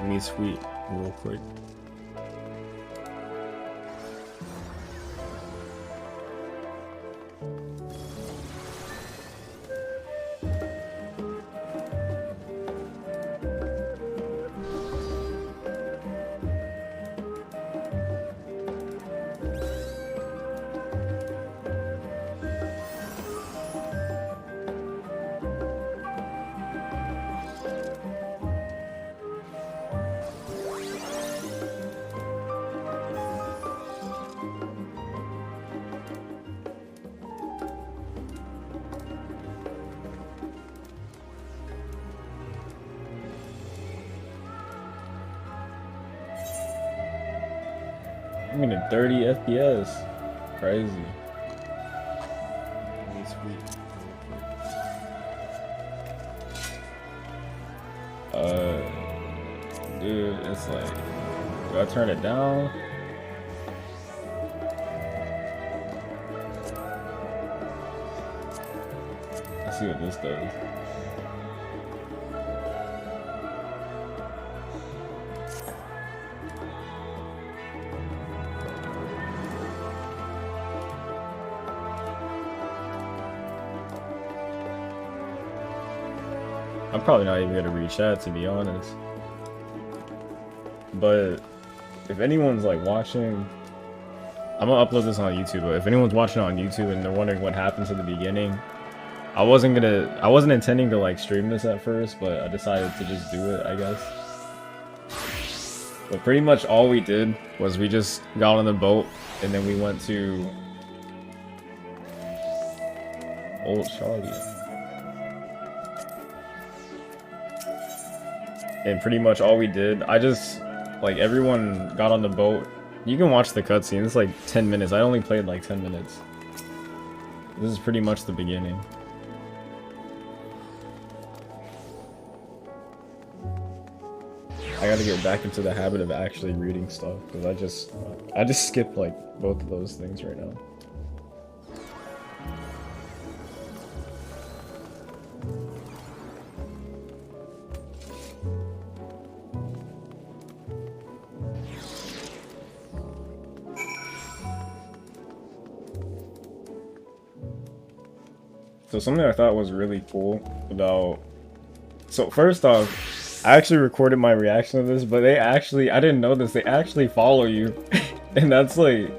me tweet real quick. I'm getting 30 FPS. Crazy. Dude, it's like, do I turn it down? Let's see what this does. I'm probably not even gonna read chat, to be honest. But if anyone's like watching, I'm gonna upload this on YouTube, but if anyone's watching on YouTube and they're wondering what happened to the beginning, I wasn't intending to like stream this at first, but I decided to just do it, I guess. But pretty much all we did was we just got on the boat and then we went to Old Charlie. And pretty much all we did, like everyone got on the boat. You can watch the cutscene, it's like 10 minutes. I only played like 10 minutes. This is pretty much the beginning. I gotta get back into the habit of actually reading stuff, because I just skipped like both of those things right now. So something I thought was really cool about... So first off, I actually recorded my reaction to this, but I didn't know this, they actually follow you. And that's like...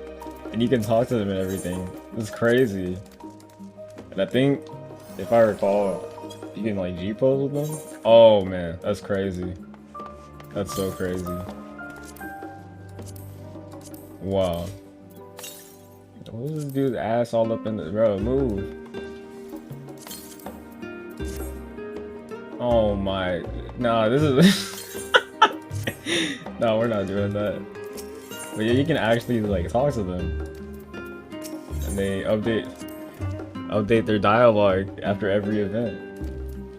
And you can talk to them and everything. It's crazy. And I think, if I recall, you can like G-pose with them? Oh man, that's crazy. That's so crazy. Wow. What's this dude's ass all up in the... Bro, move. Oh my, nah, this is no, we're not doing that. But yeah, you can actually like talk to them, and they update their dialogue after every event.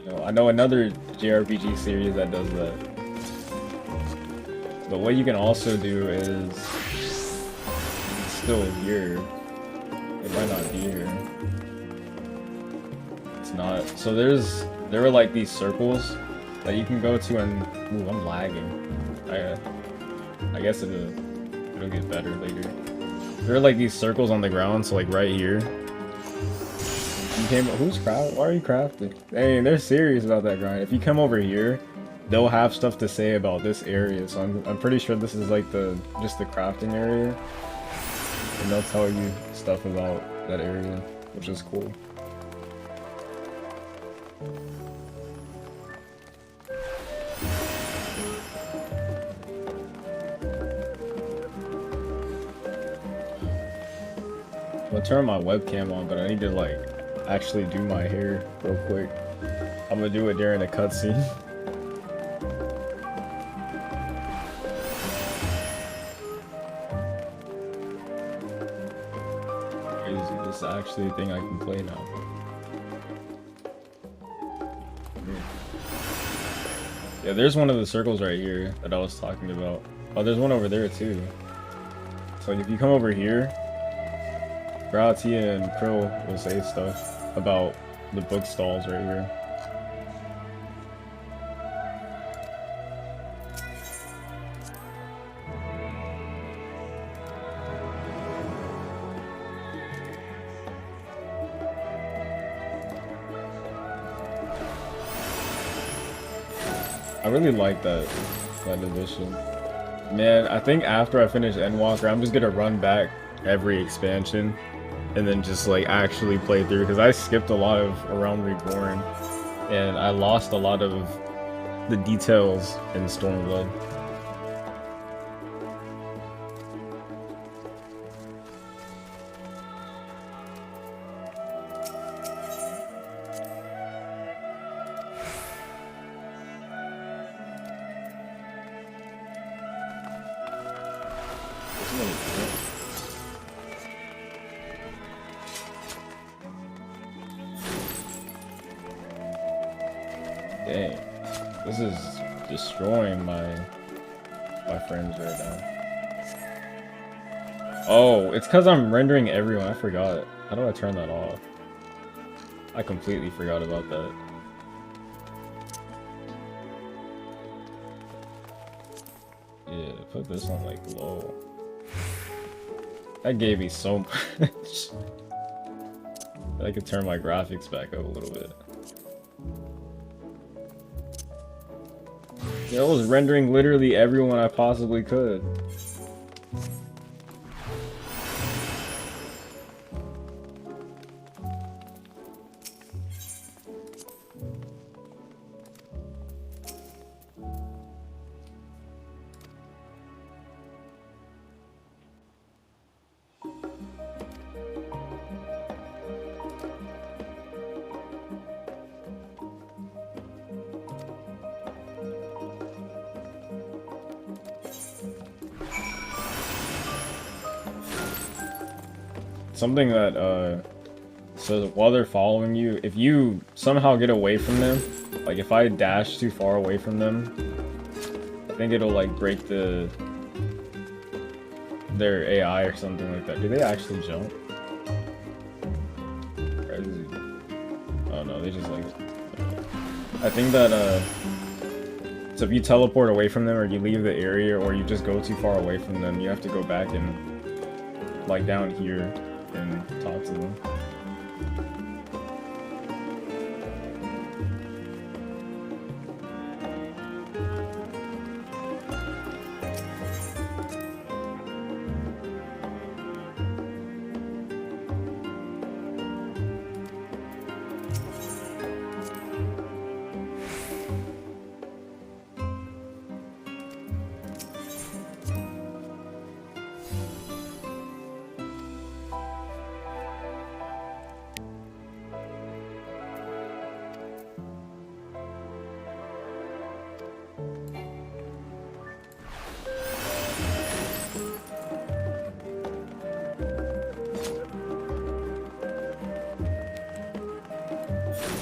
You know, I know another JRPG series that does that. But what you can also do is, it's still here. It might not be here. It's not. So there were like these circles that you can go to and... Ooh, I'm lagging. I guess it'll get better later. There are like these circles on the ground, so like right here. Who's crafting? Why are you crafting? Hey, they're serious about that grind. If you come over here, they'll have stuff to say about this area. So I'm pretty sure this is like just the crafting area. And they'll tell you stuff about that area, which is cool. I'll turn my webcam on, but I need to like actually do my hair real quick. I'm gonna do it during a cutscene. Crazy, this is actually a thing I can play now. Yeah, there's one of the circles right here that I was talking about. Oh, there's one over there too. So if you come over here, Gratia and Krill will say stuff about the book stalls right here. I really like that addition. Man, I think after I finish Endwalker, I'm just gonna run back every expansion and then just like actually play through, because I skipped a lot of Around Reborn and I lost a lot of the details in Stormblood. Dang, this is destroying my frames right now. Oh, it's because I'm rendering everyone. I forgot. How do I turn that off? I completely forgot about that. Yeah, put this on like low. That gave me so much. I could turn my graphics back up a little bit. Yeah, I was rendering literally everyone I possibly could. Something that says while they're following you, if you somehow get away from them, like if I dash too far away from them, I think it'll like break their AI or something like that. Do they actually jump? Oh no, they just like... I think that so if you teleport away from them or you leave the area or you just go too far away from them, you have to go back and like down here and talk to them.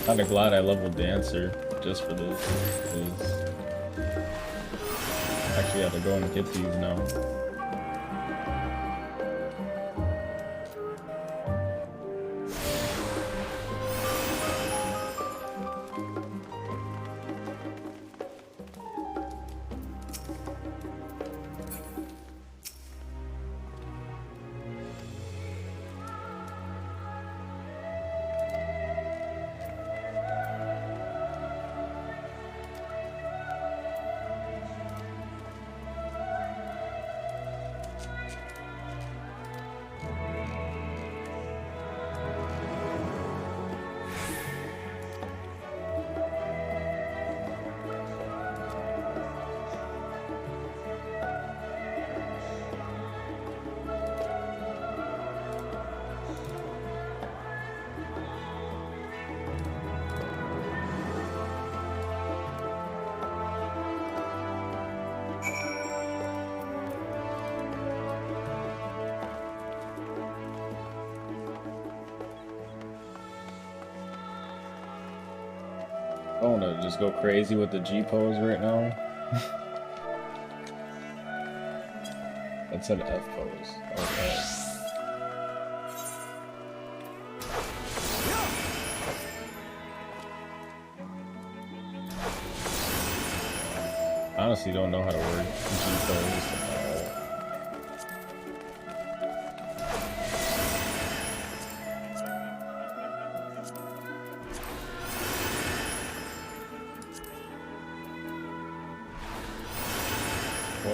Kinda glad I leveled Dancer just for this, because I actually have to go and get these now. I want to just go crazy with the G pose right now. That's an F pose. Okay. I honestly don't know how to work G pose.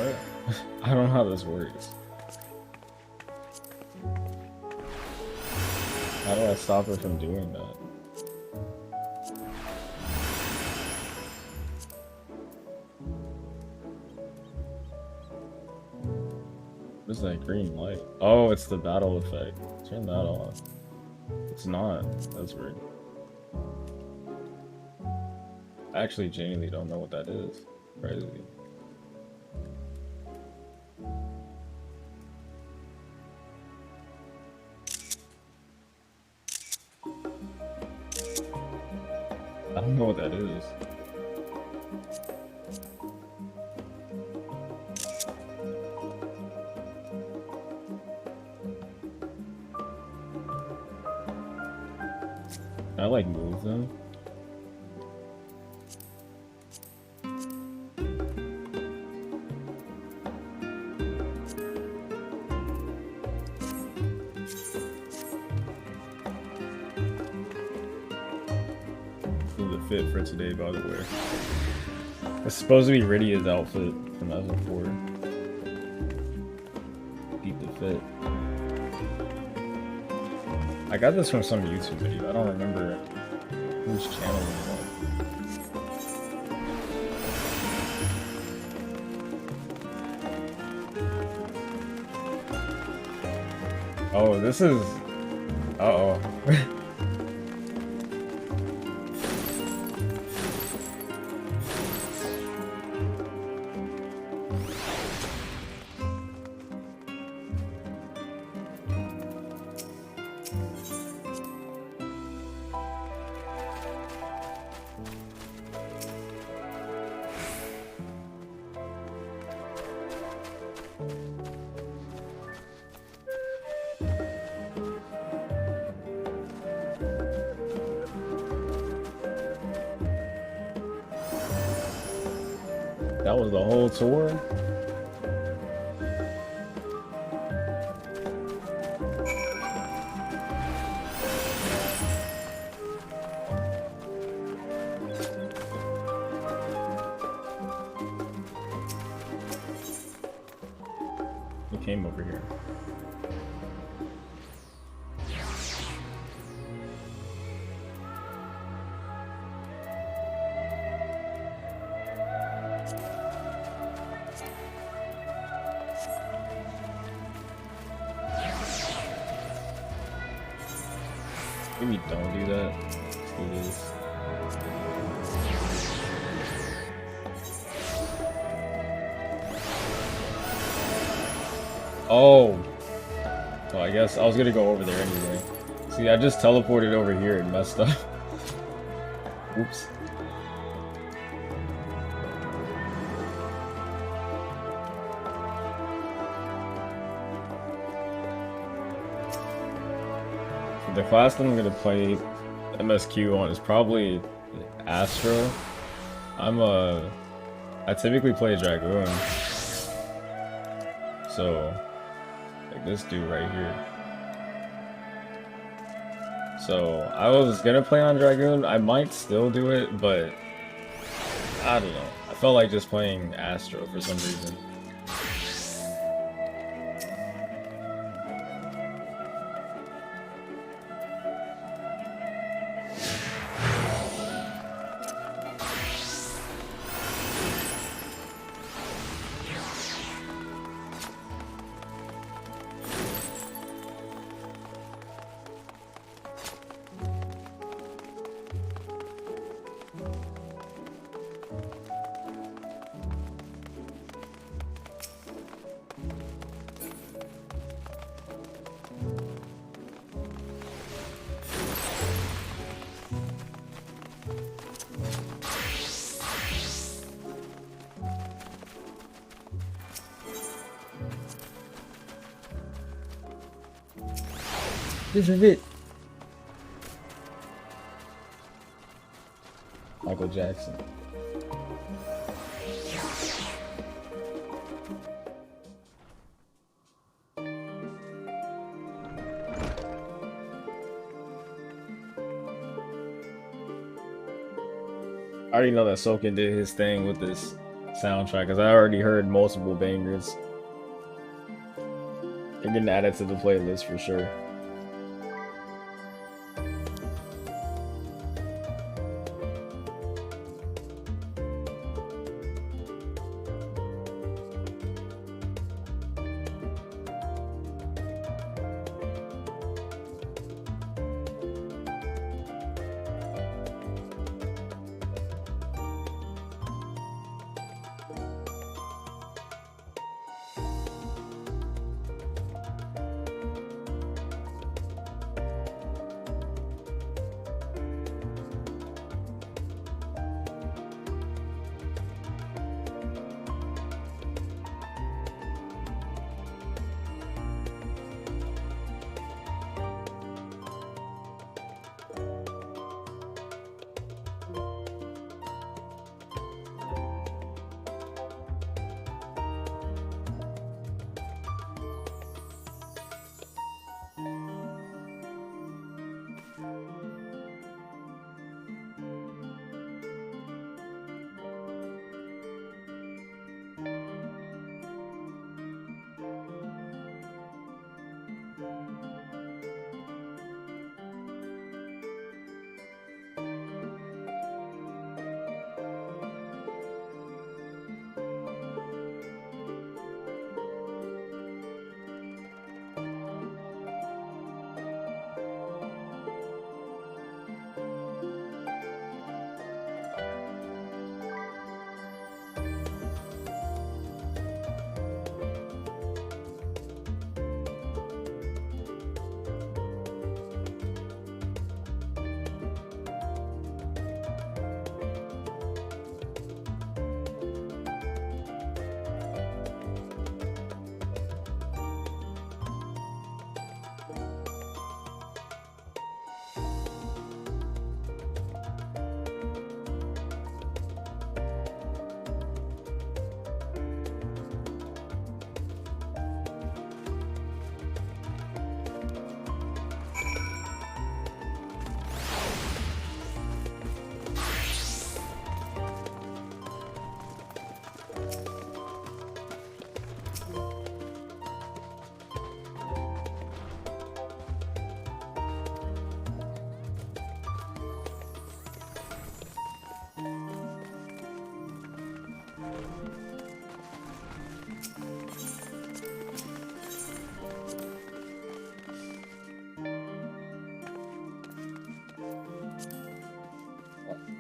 what? I don't know how this works. How do I stop her from doing that? What is that green light? Oh, it's the battle effect. Turn that off. It's not. That's weird. I actually genuinely don't know what that is. Crazy. I don't know what that is. Can I like move them? The fit for today, by the way. It's supposed to be Rydia's outfit from FF4. Keep the fit. I got this from some YouTube video. I don't remember whose channel it was on. Oh, this is... Uh-oh. That was the whole tour? He came over here. Maybe don't do that. Let's do this. Oh. Well, I guess I was gonna go over there anyway. See, I just teleported over here and messed up. Oops. The class that I'm gonna play MSQ on is probably Astro. I typically play Dragoon. So, like this dude right here. So, I was gonna play on Dragoon. I might still do it, but I don't know. I felt like just playing Astro for some reason. This is it. Michael Jackson. I already know that Soken did his thing with this soundtrack because I already heard multiple bangers. They're getting added to the playlist for sure.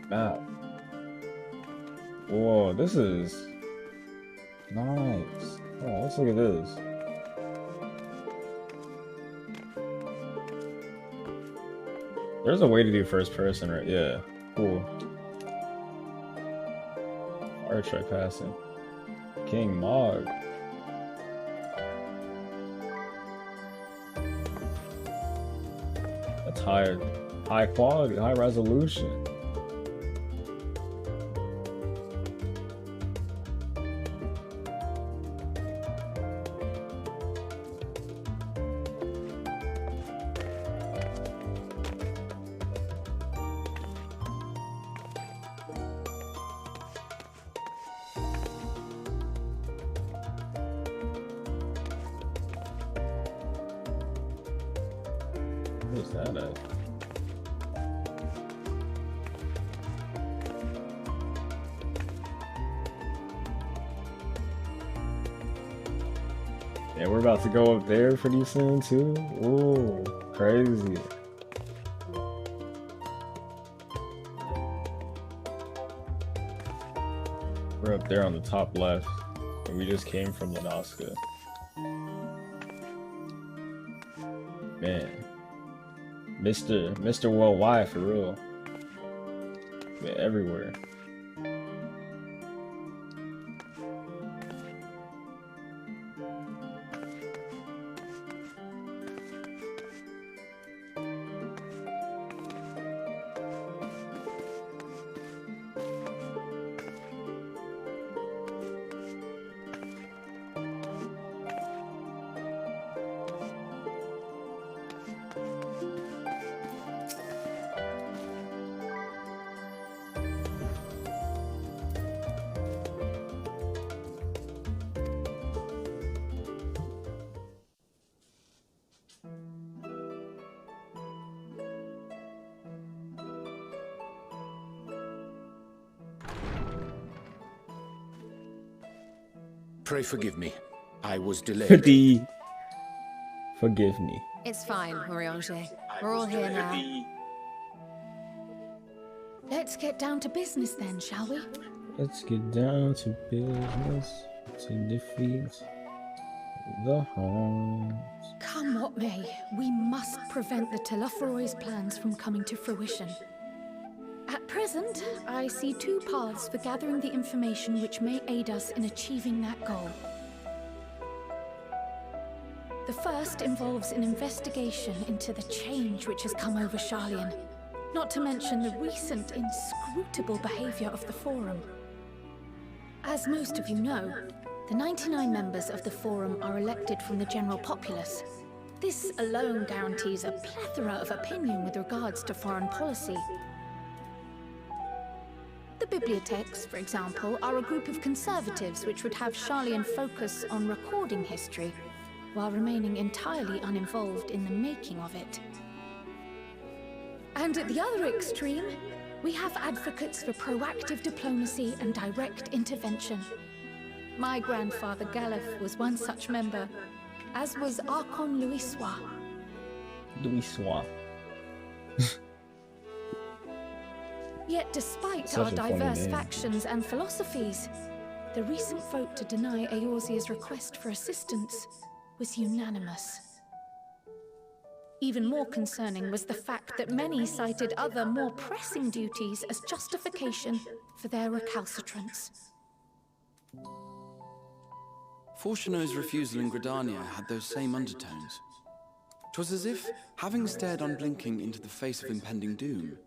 Map. Whoa, this is nice. Oh, let's look at this. There's a way to do first person, right? Yeah, cool. Art track passing. King Mog. That's high quality, high resolution. What is that at? Yeah, we're about to go up there pretty soon too. Ooh, crazy. We're up there on the top left, and we just came from Lanoska. Man. Mr. Worldwide for real. Yeah, everywhere. Pray forgive me. I was delayed. Forgive me. It's fine, Moriange. We're all here now. Let's get down to business then, shall we? Let's get down to business to defeat the Huns. Come what may, we must prevent the Telophoroid's plans from coming to fruition. At present, I see two paths for gathering the information which may aid us in achieving that goal. The first involves an investigation into the change which has come over Sharlayan, not to mention the recent inscrutable behavior of the Forum. As most of you know, the 99 members of the Forum are elected from the general populace. This alone guarantees a plethora of opinion with regards to foreign policy. The bibliotheques, for example, are a group of conservatives which would have Sharlayan focus on recording history, while remaining entirely uninvolved in the making of it. And at the other extreme, we have advocates for proactive diplomacy and direct intervention. My grandfather Galef was one such member, as was Archon Louisois. Louisois. Yet despite Such our a funny diverse name. factions and philosophies, the recent vote to deny Eorzea's request for assistance was unanimous. Even more concerning was the fact that many cited other, more pressing duties as justification for their recalcitrance. Fortuno's refusal in Gridania had those same undertones. 'Twas as if, having stared unblinking into the face of impending doom,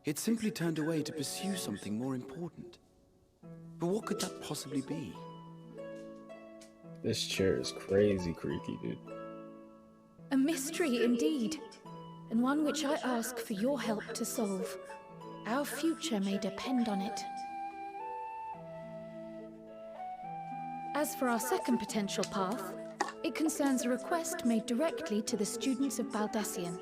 it simply turned away to pursue something more important. But what could that possibly be? This chair is crazy creaky, dude. A mystery indeed, and one which I ask for your help to solve. Our future may depend on it. As for our second potential path, it concerns a request made directly to the students of Baldesion.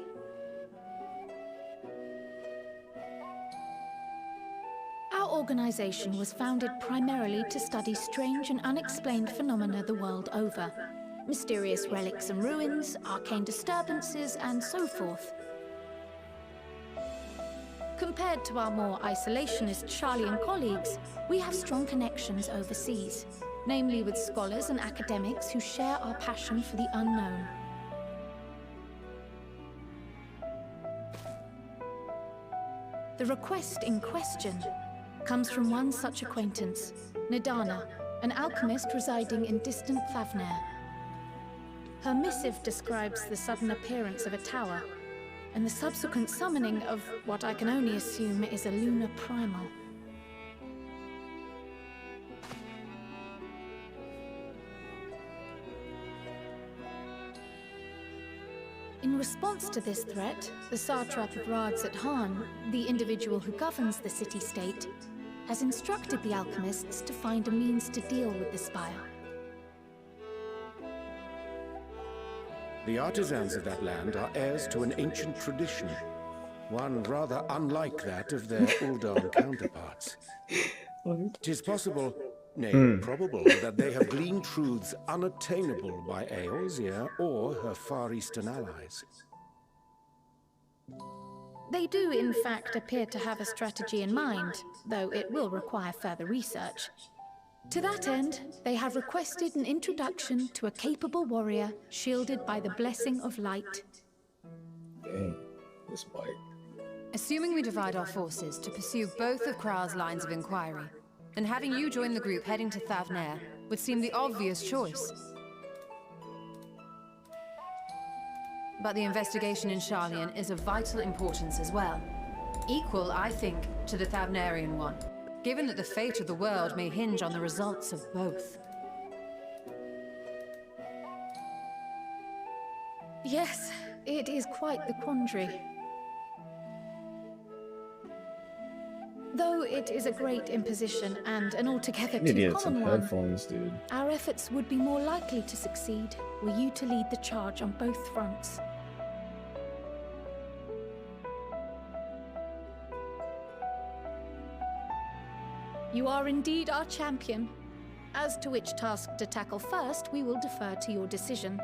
Our organization was founded primarily to study strange and unexplained phenomena the world over. Mysterious relics and ruins, arcane disturbances, and so forth. Compared to our more isolationist Sharlayan colleagues, we have strong connections overseas, namely with scholars and academics who share our passion for the unknown. The request in question comes from one such acquaintance, Nidana, an alchemist residing in distant Thavnair. Her missive describes the sudden appearance of a tower, and the subsequent summoning of what I can only assume is a lunar primal. In response to this threat, the satrap of Rads at Han, the individual who governs the city-state, has instructed the alchemists to find a means to deal with the spire. The artisans of that land are heirs to an ancient tradition, one rather unlike that of their Uldan counterparts. Tis possible, nay, probable, that they have gleaned truths unattainable by Eorzea or her Far Eastern allies. They do, in fact, appear to have a strategy in mind, though it will require further research. To that end, they have requested an introduction to a capable warrior shielded by the blessing of light. Dang, this white. Assuming we divide our forces to pursue both of Kral's lines of inquiry, then having you join the group heading to Thavnair would seem the obvious choice. But the investigation in Sharlayan is of vital importance as well. Equal, I think, to the Thavnairian one, given that the fate of the world may hinge on the results of both. Yes, it is quite the quandary. Though it is a great imposition and an altogether Need to too get some common one, headphones, dude. our efforts would be more likely to succeed were you to lead the charge on both fronts. You are indeed our champion. As to which task to tackle first, we will defer to your decision.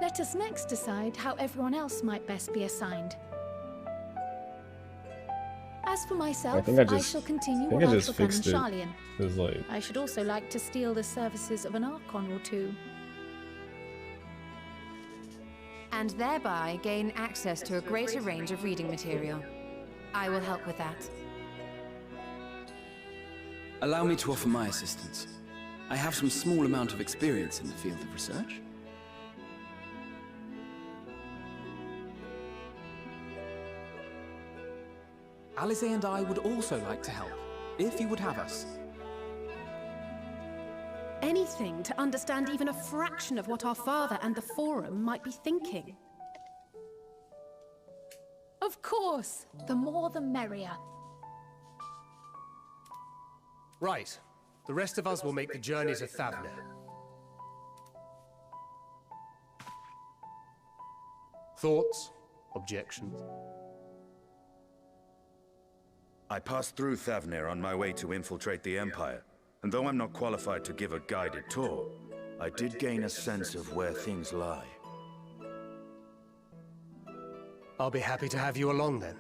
Let us next decide how everyone else might best be assigned. As for myself, I shall continue what I shall in Charlian. I should also like to steal the services of an Archon or two. And thereby gain access to a greater range of reading material. I will help with that. Allow me to offer my assistance. I have some small amount of experience in the field of research. Alice and I would also like to help, if you would have us. Anything to understand even a fraction of what our father and the Forum might be thinking. Of course, the more the merrier. Right. The rest of us will make the journey to Thavner. Thoughts? Objections? I passed through Thavner on my way to infiltrate the Empire, and though I'm not qualified to give a guided tour, I did gain a sense of where things lie. I'll be happy to have you along then.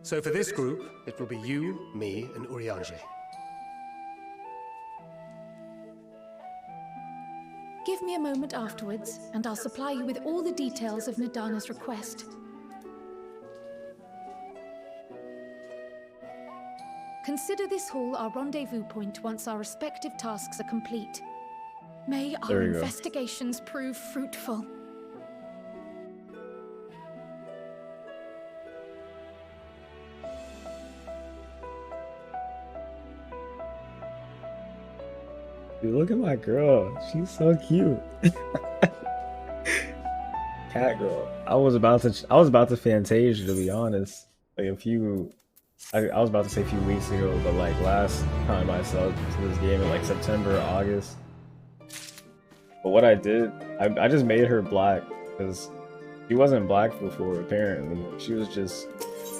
So for this group, it will be you, me, and Urianger. Give me a moment afterwards, and I'll supply you with all the details of Nadana's request. Consider this hall our rendezvous point once our respective tasks are complete. May our investigations prove fruitful. Dude, look at my girl. She's so cute. Cat girl. I was about to Fantasia, to be honest. Like I was about to say a few weeks ago, but like last time I subbed to this game in like September or August. But what I did, I just made her black because she wasn't black before. Apparently, she was just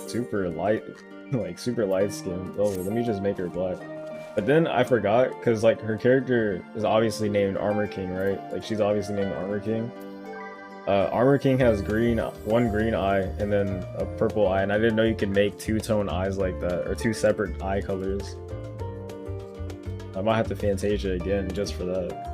super light, like super light skinned. Oh, let me just make her black. But then I forgot because like her character is obviously named Armor King, right? Like she's obviously named Armor King. Armor King has one green eye and then a purple eye, and I didn't know you could make two-tone eyes like that, or two separate eye colors. I might have to Fantasia again just for that.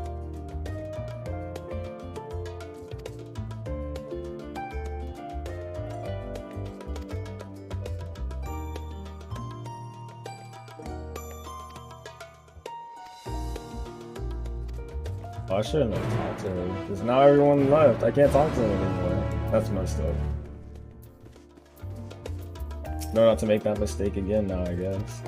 Oh, I shouldn't have talked to her, because now everyone left. I can't talk to them anymore. That's messed up. No, not to make that mistake again now, I guess.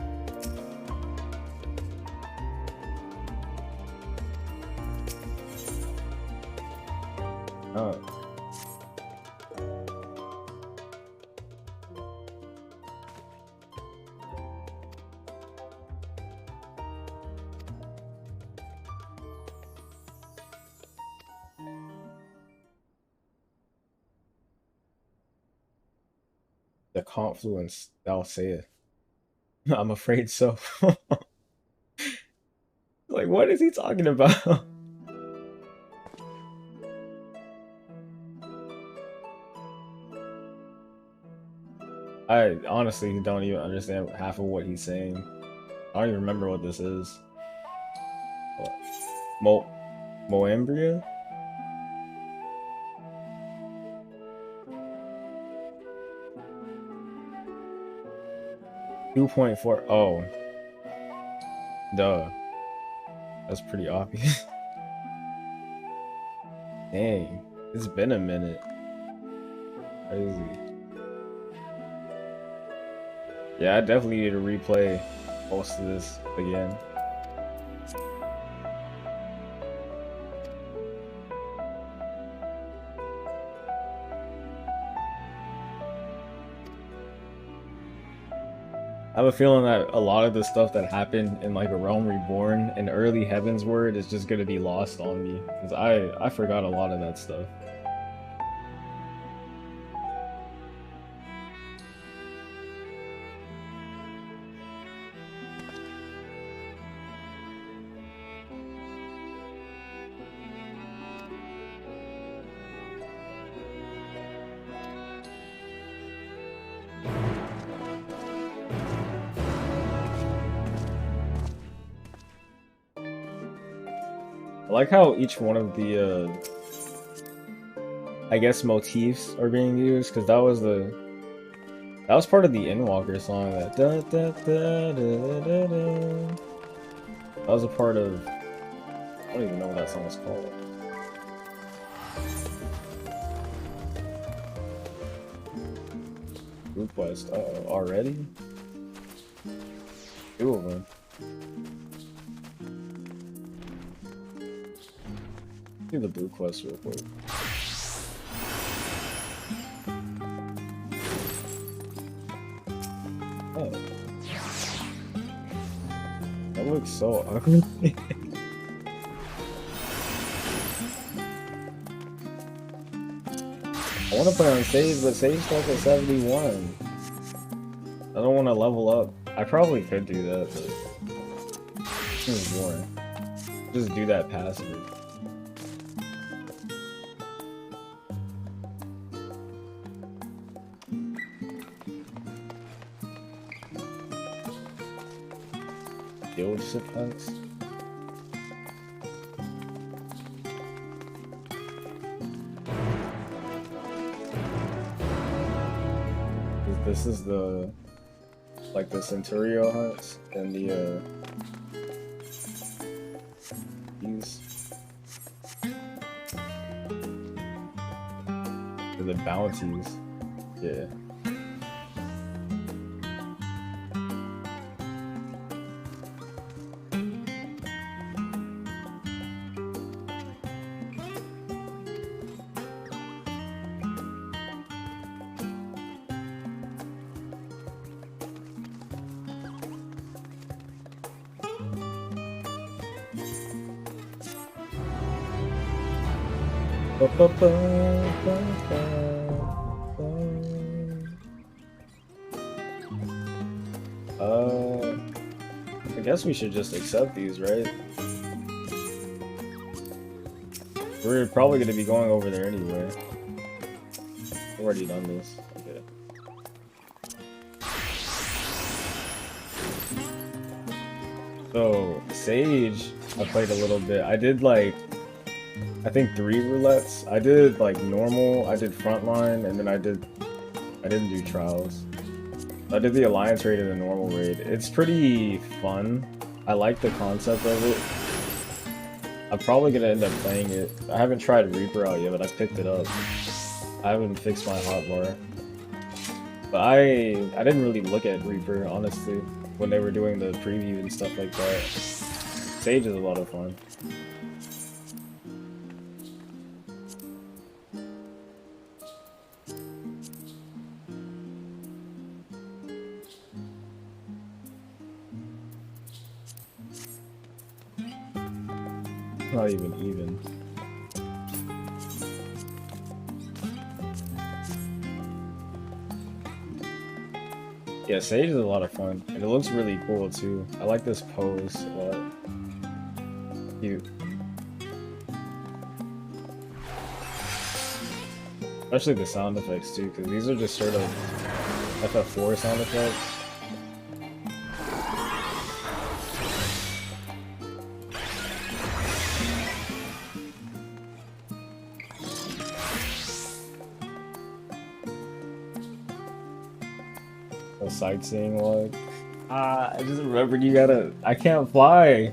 Oh. The confluence, thou sayest. I'm afraid so. Like, what is he talking about? I honestly don't even understand half of what he's saying. I don't even remember what this is. What? Moembria? 2.4. Oh. Duh. That's pretty obvious. Dang. It's been a minute. Crazy. Yeah, I definitely need to replay most of this again. I have a feeling that a lot of the stuff that happened in like A Realm Reborn and early Heavensward is just gonna be lost on me, because I forgot a lot of that stuff. I like how each one of the I guess motifs are being used, because that was part of the Endwalker song. That da, da, da, da, da, da. That was a part of, I don't even know what that song is called. Group Quest. Uh-oh, already? 2 of them. Do the blue quest real quick. Oh. That looks so ugly. I want to play on Sage, but Sage starts at 71. I don't want to level up. I probably could do that, but it's just boring. Just do that passively. Guild shipments. This is the, like, the Centurio hunts and the the bounties. Yeah. I guess we should just accept these, right? We're probably going to be going over there anyway. I've already done this. Okay. So, Sage, I played a little bit. I did like, I think 3 roulettes. I did like normal, I did frontline, and then I didn't do trials. I did the Alliance raid and the normal raid. It's pretty fun. I like the concept of it. I'm probably gonna end up playing it. I haven't tried Reaper out yet, but I picked it up. I haven't fixed my hotbar. But I didn't really look at Reaper, honestly, when they were doing the preview and stuff like that. Sage is a lot of fun. Not even. Yeah, Sage is a lot of fun, and it looks really cool too. I like this pose a lot. Cute. Especially the sound effects too, because these are just sort of FF4 sound effects. Sightseeing log. I just remembered I can't fly.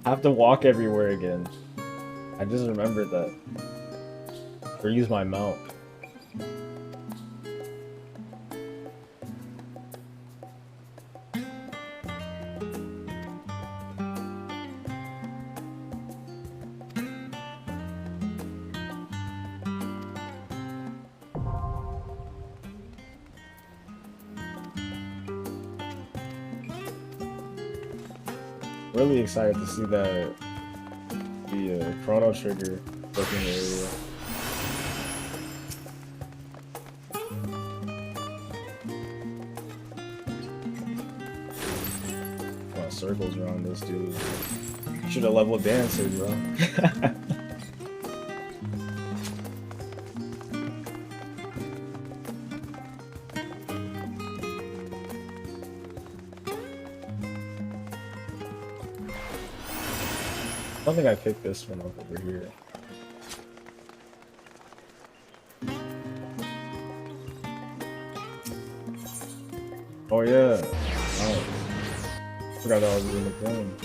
I have to walk everywhere again. I just remembered that. Or use my mount. Really excited to see the Chrono Trigger looking area. Oh, circles around this dude. You should have leveled Dancer, bro. don't think I picked this one up over here. Oh yeah. Nice. Forgot that was in the game.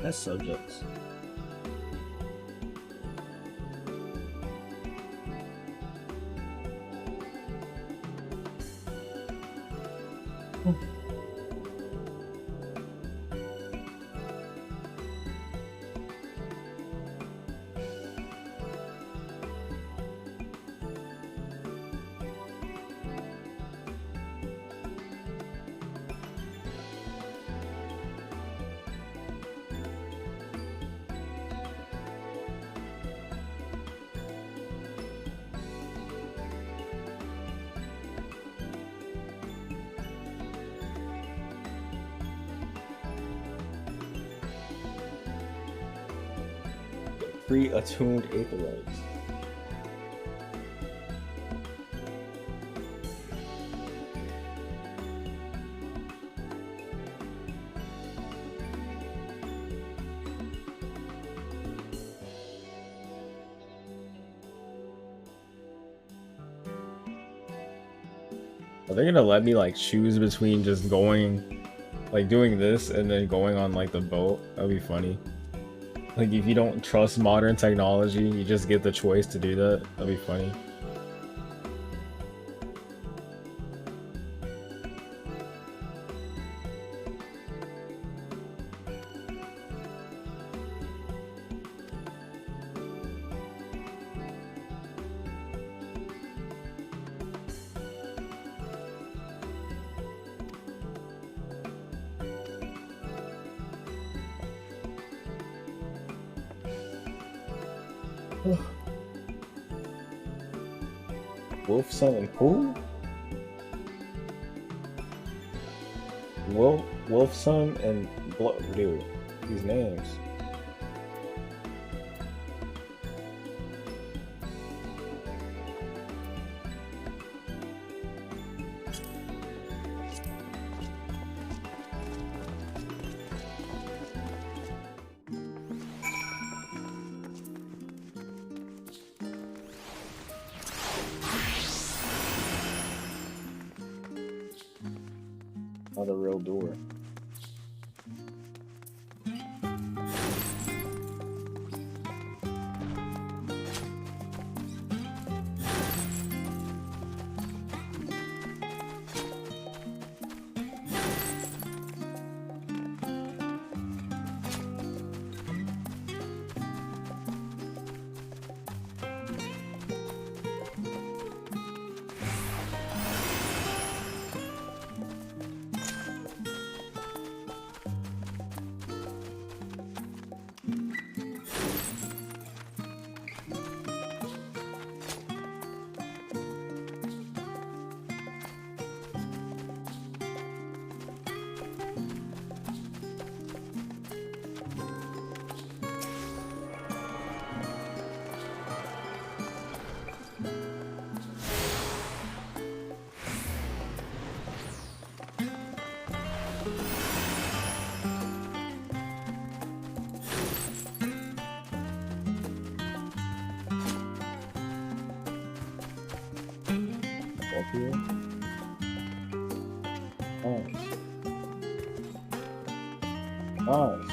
That's subjects. Pre-attuned Aetherites. Are they gonna let me like choose between just going, like doing this and then going on like the boat? That'd be funny. Like, if you don't trust modern technology, you just get the choice to do that. That'd be funny. Wolf Son and who? Wolf Son and dude, these names. Not a real door. Here. Nice. Nice.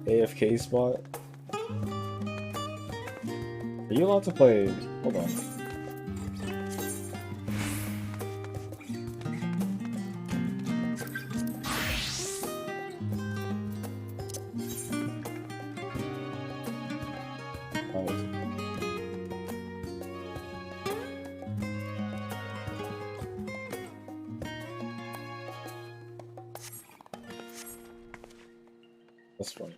AFK spot. Are you allowed to play? Hold on. That's funny.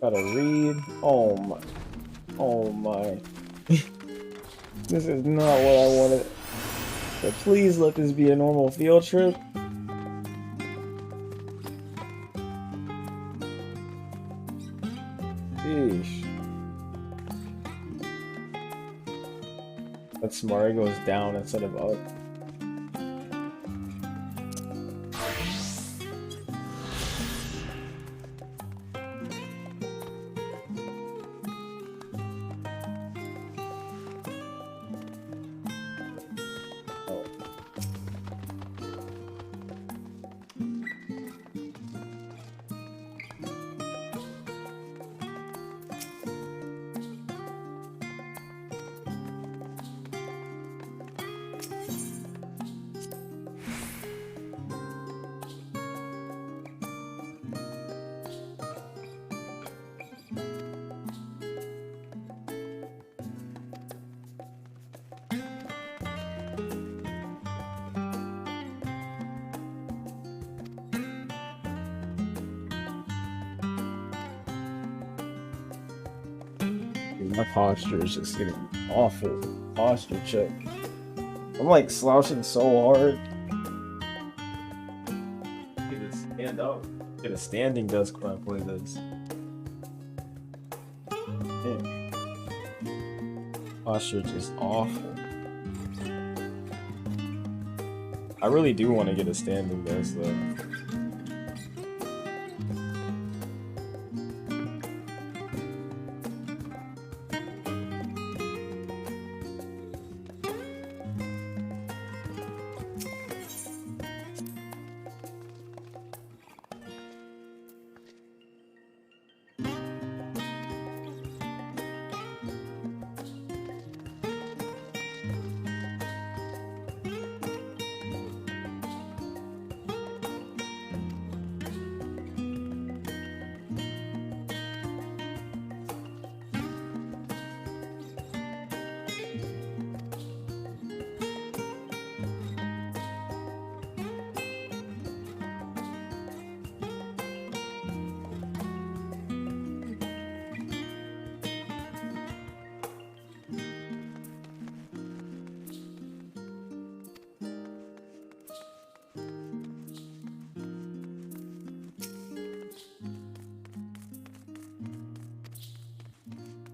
Gotta read. Oh my. Oh my. This is not what I wanted. But please let this be a normal field trip. Sheesh. That's smart. It goes down instead of up. My posture is just getting awful. Posture check. I'm like slouching so hard. Get to stand up. Get a standing desk when I play this. Man. Posture just awful. I really do want to get a standing desk though.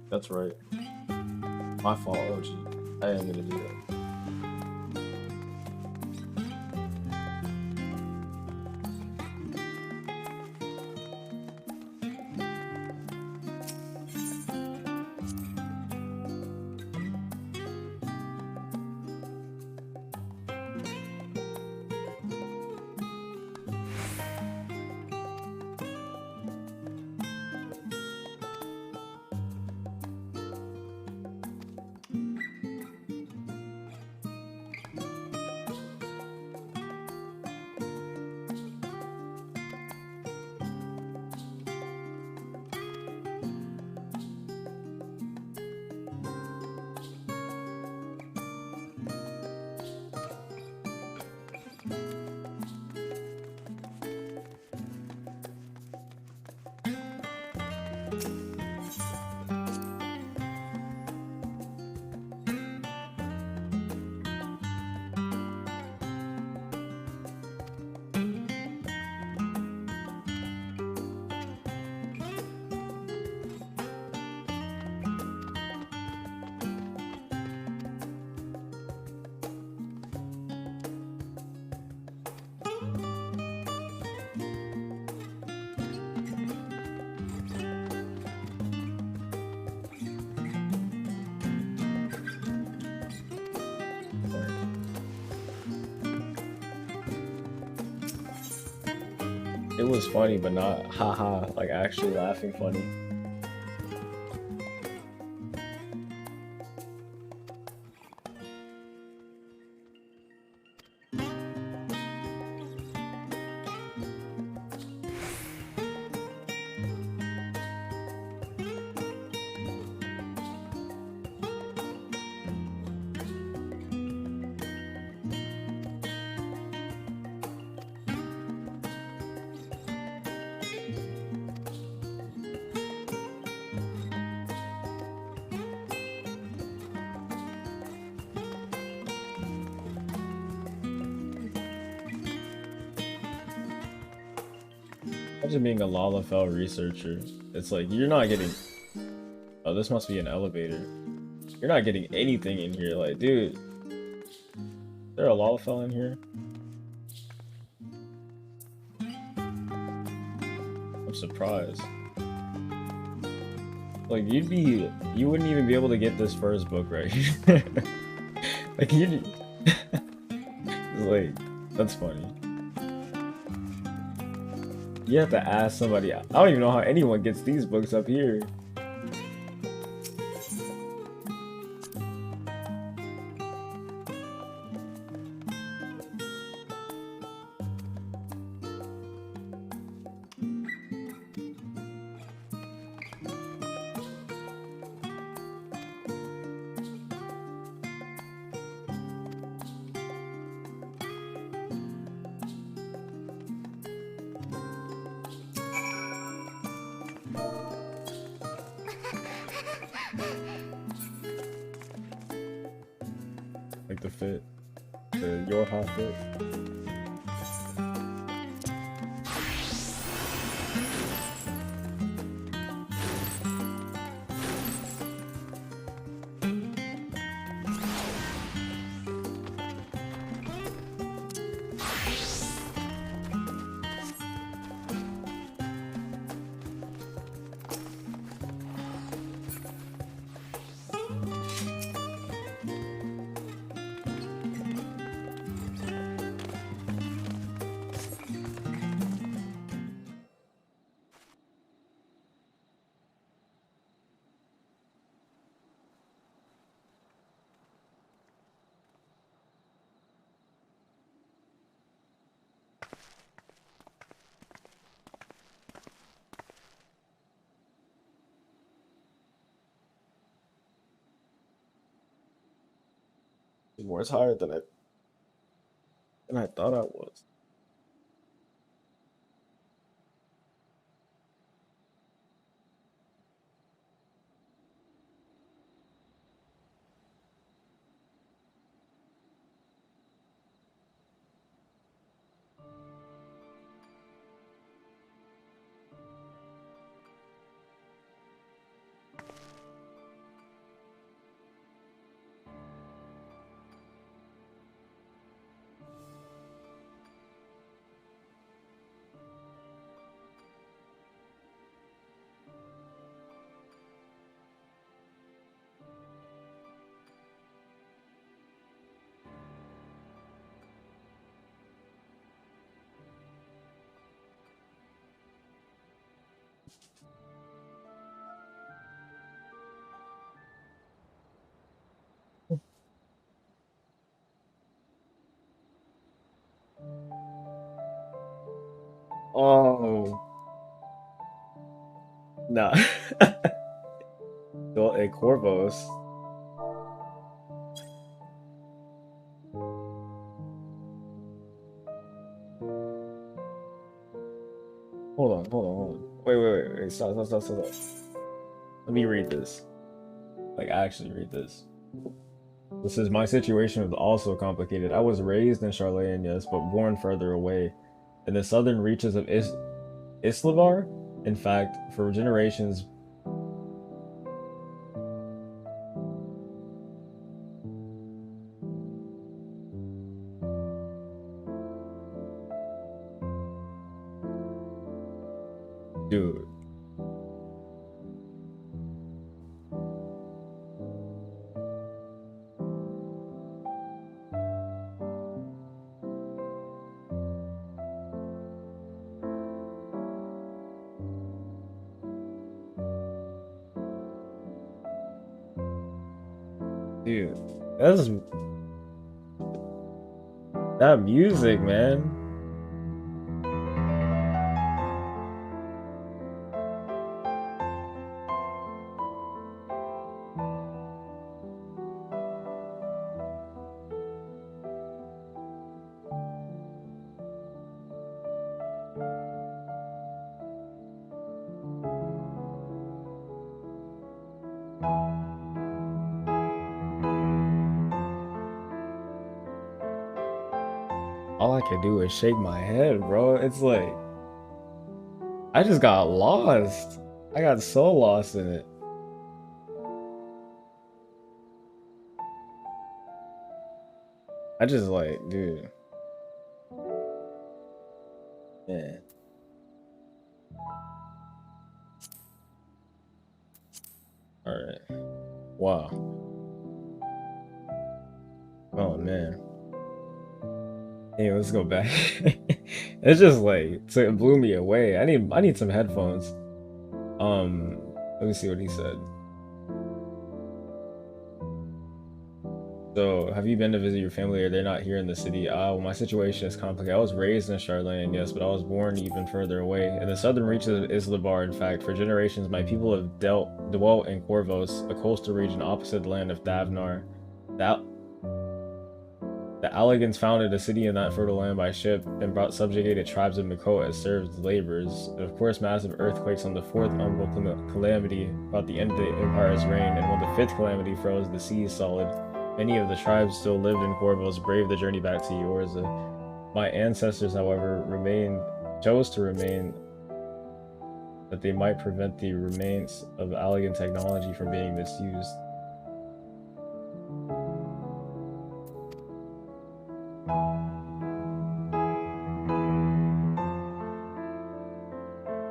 That's right. My fault, OG. I ain't gonna do that. it was funny, but not haha, like actually laughing funny. Imagine being a Lalafell researcher. It's like, you're not getting... Oh, this must be an elevator. You're not getting anything in here. Like, dude. Is there a Lalafell in here? I'm surprised. Like, you wouldn't even be able to get this first book right. Like, it's like, that's funny. You have to ask somebody. I don't even know how anyone gets these books up here. Like the fit, your hot fit. More tired than I thought I was. Oh, nah. Well, a Corvos. Hold on. Wait. Stop. Let me read this. Like, actually read this. This is, my situation was also complicated. I was raised in Charlayan, yes, but born further away, in the southern reaches of Islavar. In fact, for generations, dude. Dude, that's that music, man. All I could do is shake my head, bro. It's like I just got lost. I got so lost in it. I just like, dude. Man. Alright. Wow. Oh man. Hey, let's go back. It's just like so it blew me away. I need some headphones. Let me see what he said. So, have you been to visit your family or they're not here in the city? Well, my situation is complicated. I was raised in Charlene, yes, but I was born even further away. In the southern reaches of Islebar, in fact, for generations, my people have dwelt in Corvos, a coastal region opposite the land of Thavnar. The Allegans founded a city in that fertile land by ship and brought subjugated tribes of Miko as served laborers. And of course, massive earthquakes on the fourth umbral calamity brought the end of the empire's reign, and when the fifth calamity froze the seas solid, many of the tribes still lived in Corvos, braved the journey back to Eorza. My ancestors, however, chose to remain that they might prevent the remains of Allegan technology from being misused.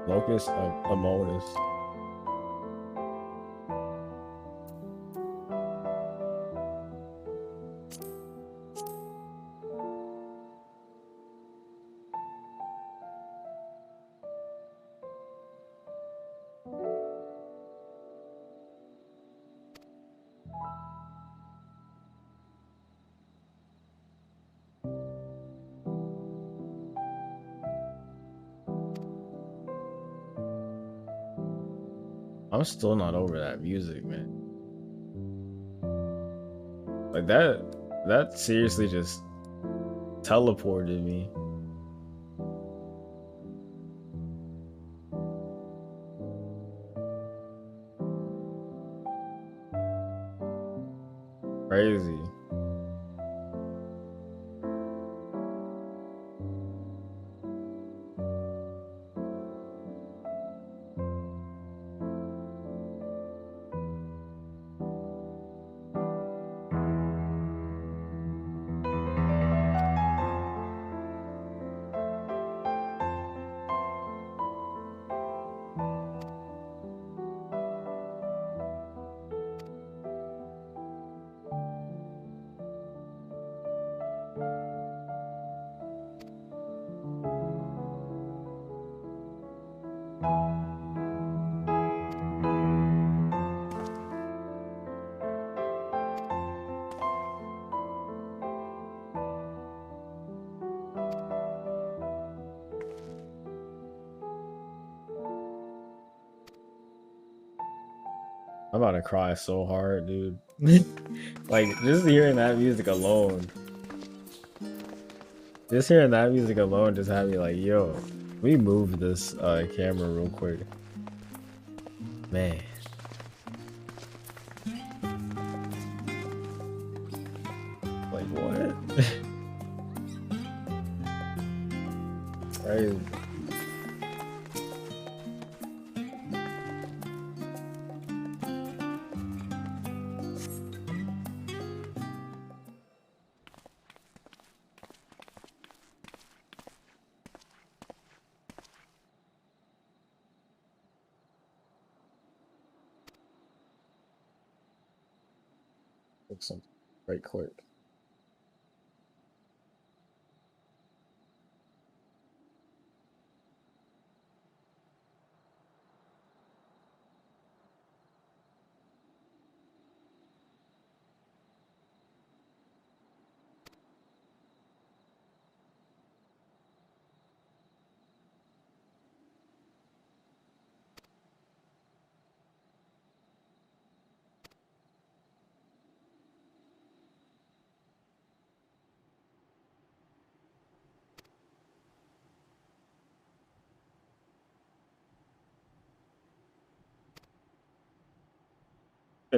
Locus of Amonis. I'm still not over that music, man. Like that seriously just teleported me. Crazy. I'm about to cry so hard, dude. Like, just hearing that music alone. Just hearing that music alone just had me like, yo, we move this camera real quick. Man. Like, what? Crazy. Something right quick.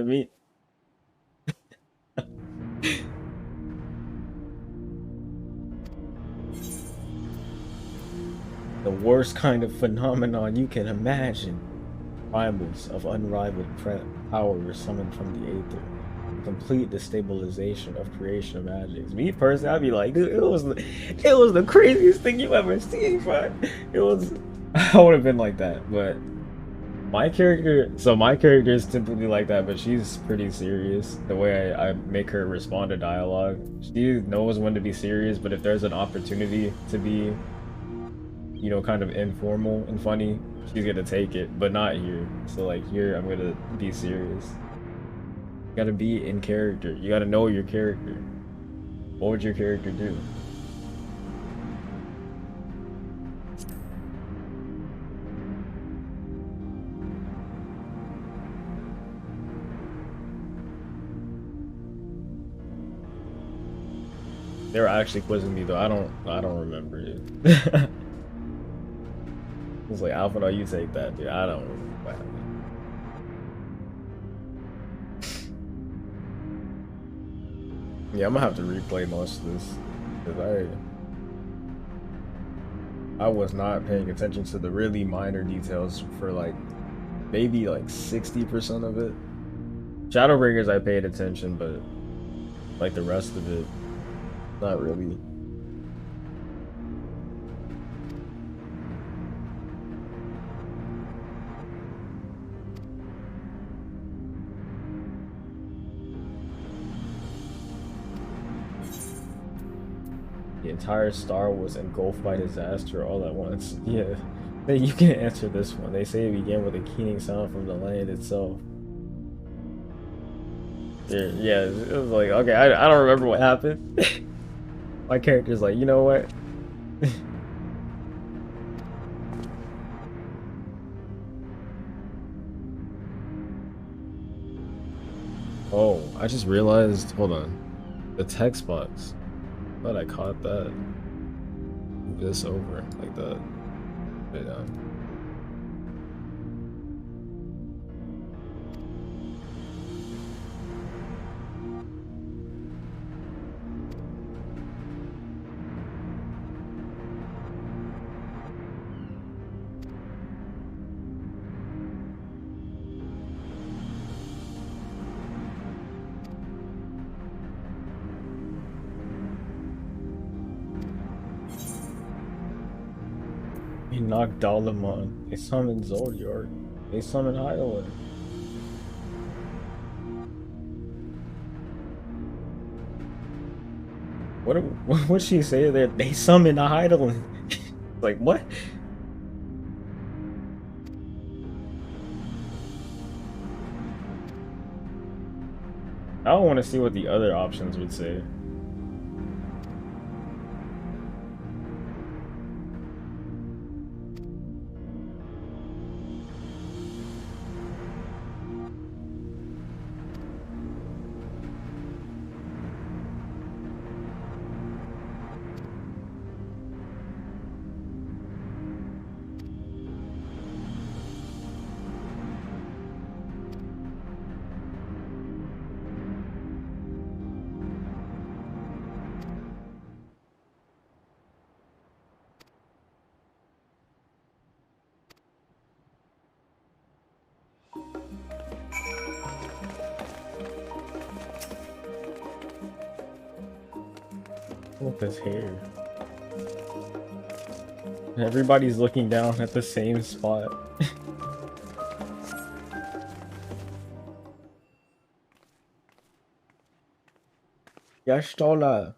me. The worst kind of phenomenon you can imagine. Primals of unrivaled power were summoned from the aether. The complete destabilization of creation of magics. Me personally, I'd be like, dude, it was the craziest thing you ever seen, bro. It was. I would have been like that, but my character is typically like that, but she's pretty serious. The way I make her respond to dialogue, she knows when to be serious, but if there's an opportunity to be, you know, kind of informal and funny, she's gonna take it, but not here. So like here, I'm gonna be serious. You gotta be in character. You gotta know your character. What would your character do? They were actually quizzing me though. I don't remember it. It was like, Alpha, no, you take that, dude. I don't remember what happened. Yeah, I'm gonna have to replay most of this because I was not paying attention to the really minor details for like maybe like 60% of it. Shadowbringers I paid attention, but like the rest of it, not really. The entire star was engulfed by disaster all at once. Yeah, you can answer this one. They say it began with a keening sound from the land itself. Yeah, it was like, okay, I don't remember what happened. My character's like, you know what? Oh, I just realized, hold on. The text box. I thought I caught that. Move this over like that. Put it down. He knocked Dalamon. They summoned Zodiac. They summoned Hydaelyn. What would she say there? They summoned Hydaelyn. Like what? I don't want to see what the other options would say. With his hair. Everybody's looking down at the same spot. Yashtola.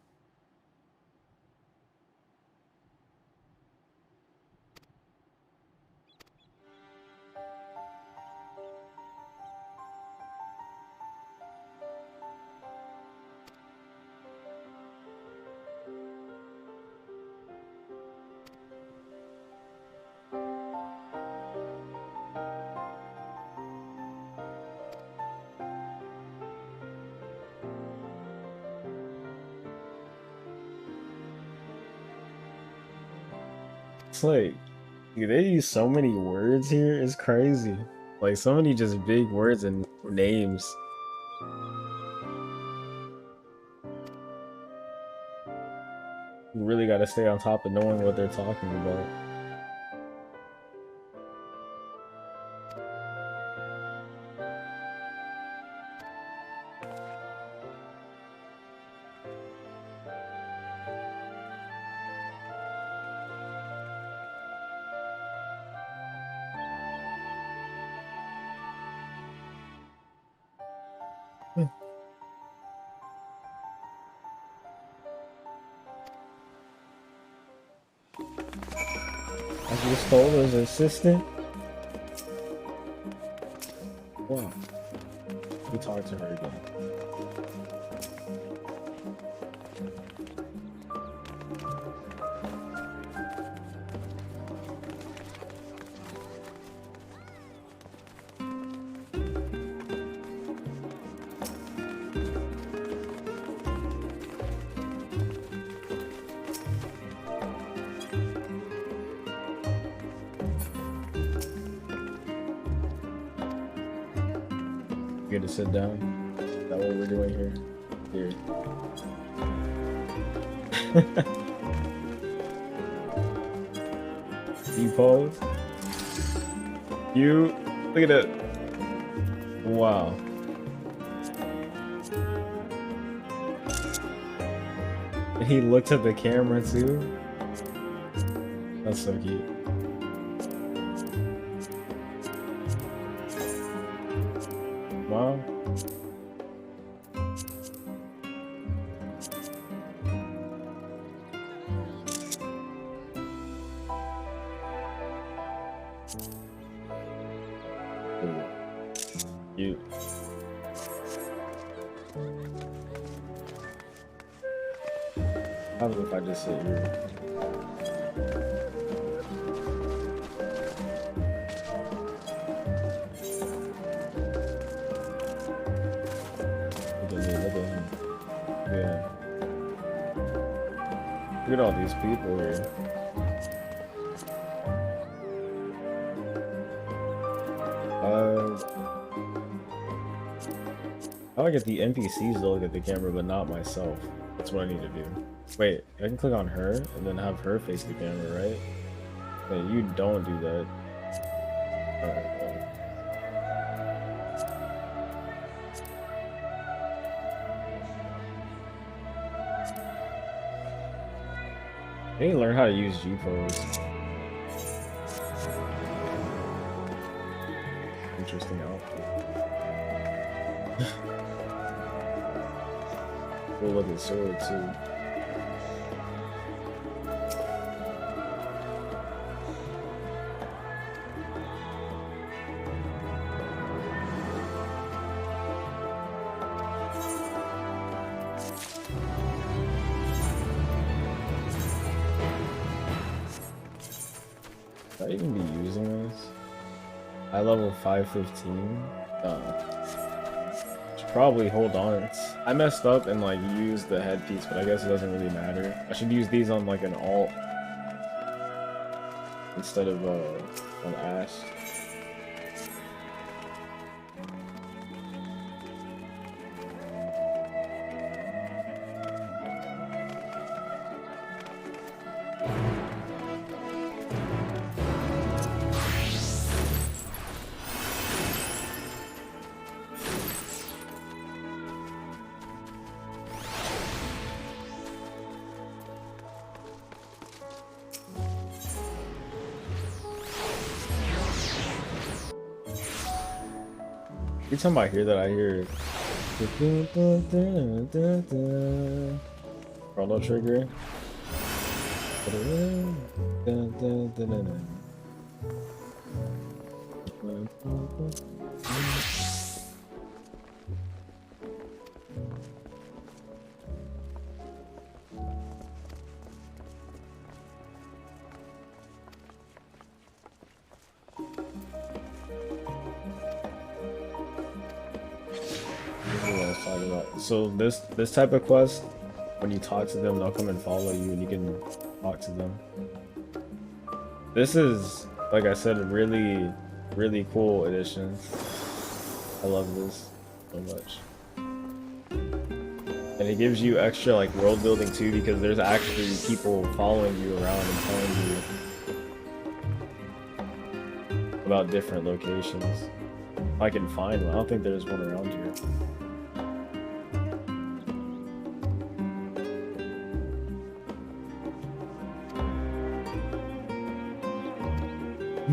It's like, dude, they use so many words here. It's crazy. Like so many just big words and names. You really gotta stay on top of knowing what they're talking about. I just told his assistant. Wow. We talked to her again. You get to sit down. Is that what we're doing here? Here. You pose. You look at it. Wow. And he looks at the camera too. That's so cute. Wow. Cute. How about if I just sit here? Yeah. Look at all these people here. I want to get the NPCs to look at the camera, but not myself. That's what I need to do. Wait, I can click on her and then have her face the camera, right? Wait, you don't do that. Alright, well. I need to learn how to use G-pose. Interesting outfit. Cool looking sword too. Should I even be using this? High level 515? Should probably hold on. I messed up and like used the headpiece, but I guess it doesn't really matter. I should use these on like an alt instead of on Ash. Every time I hear that, I hear Chrono Trigger. So this type of quest, when you talk to them, they'll come and follow you, and you can talk to them. This is, like I said, a really cool addition. I love this so much. And it gives you extra like world building too, because there's actually people following you around and telling you about different locations. If I can find one. I don't think there's one around here.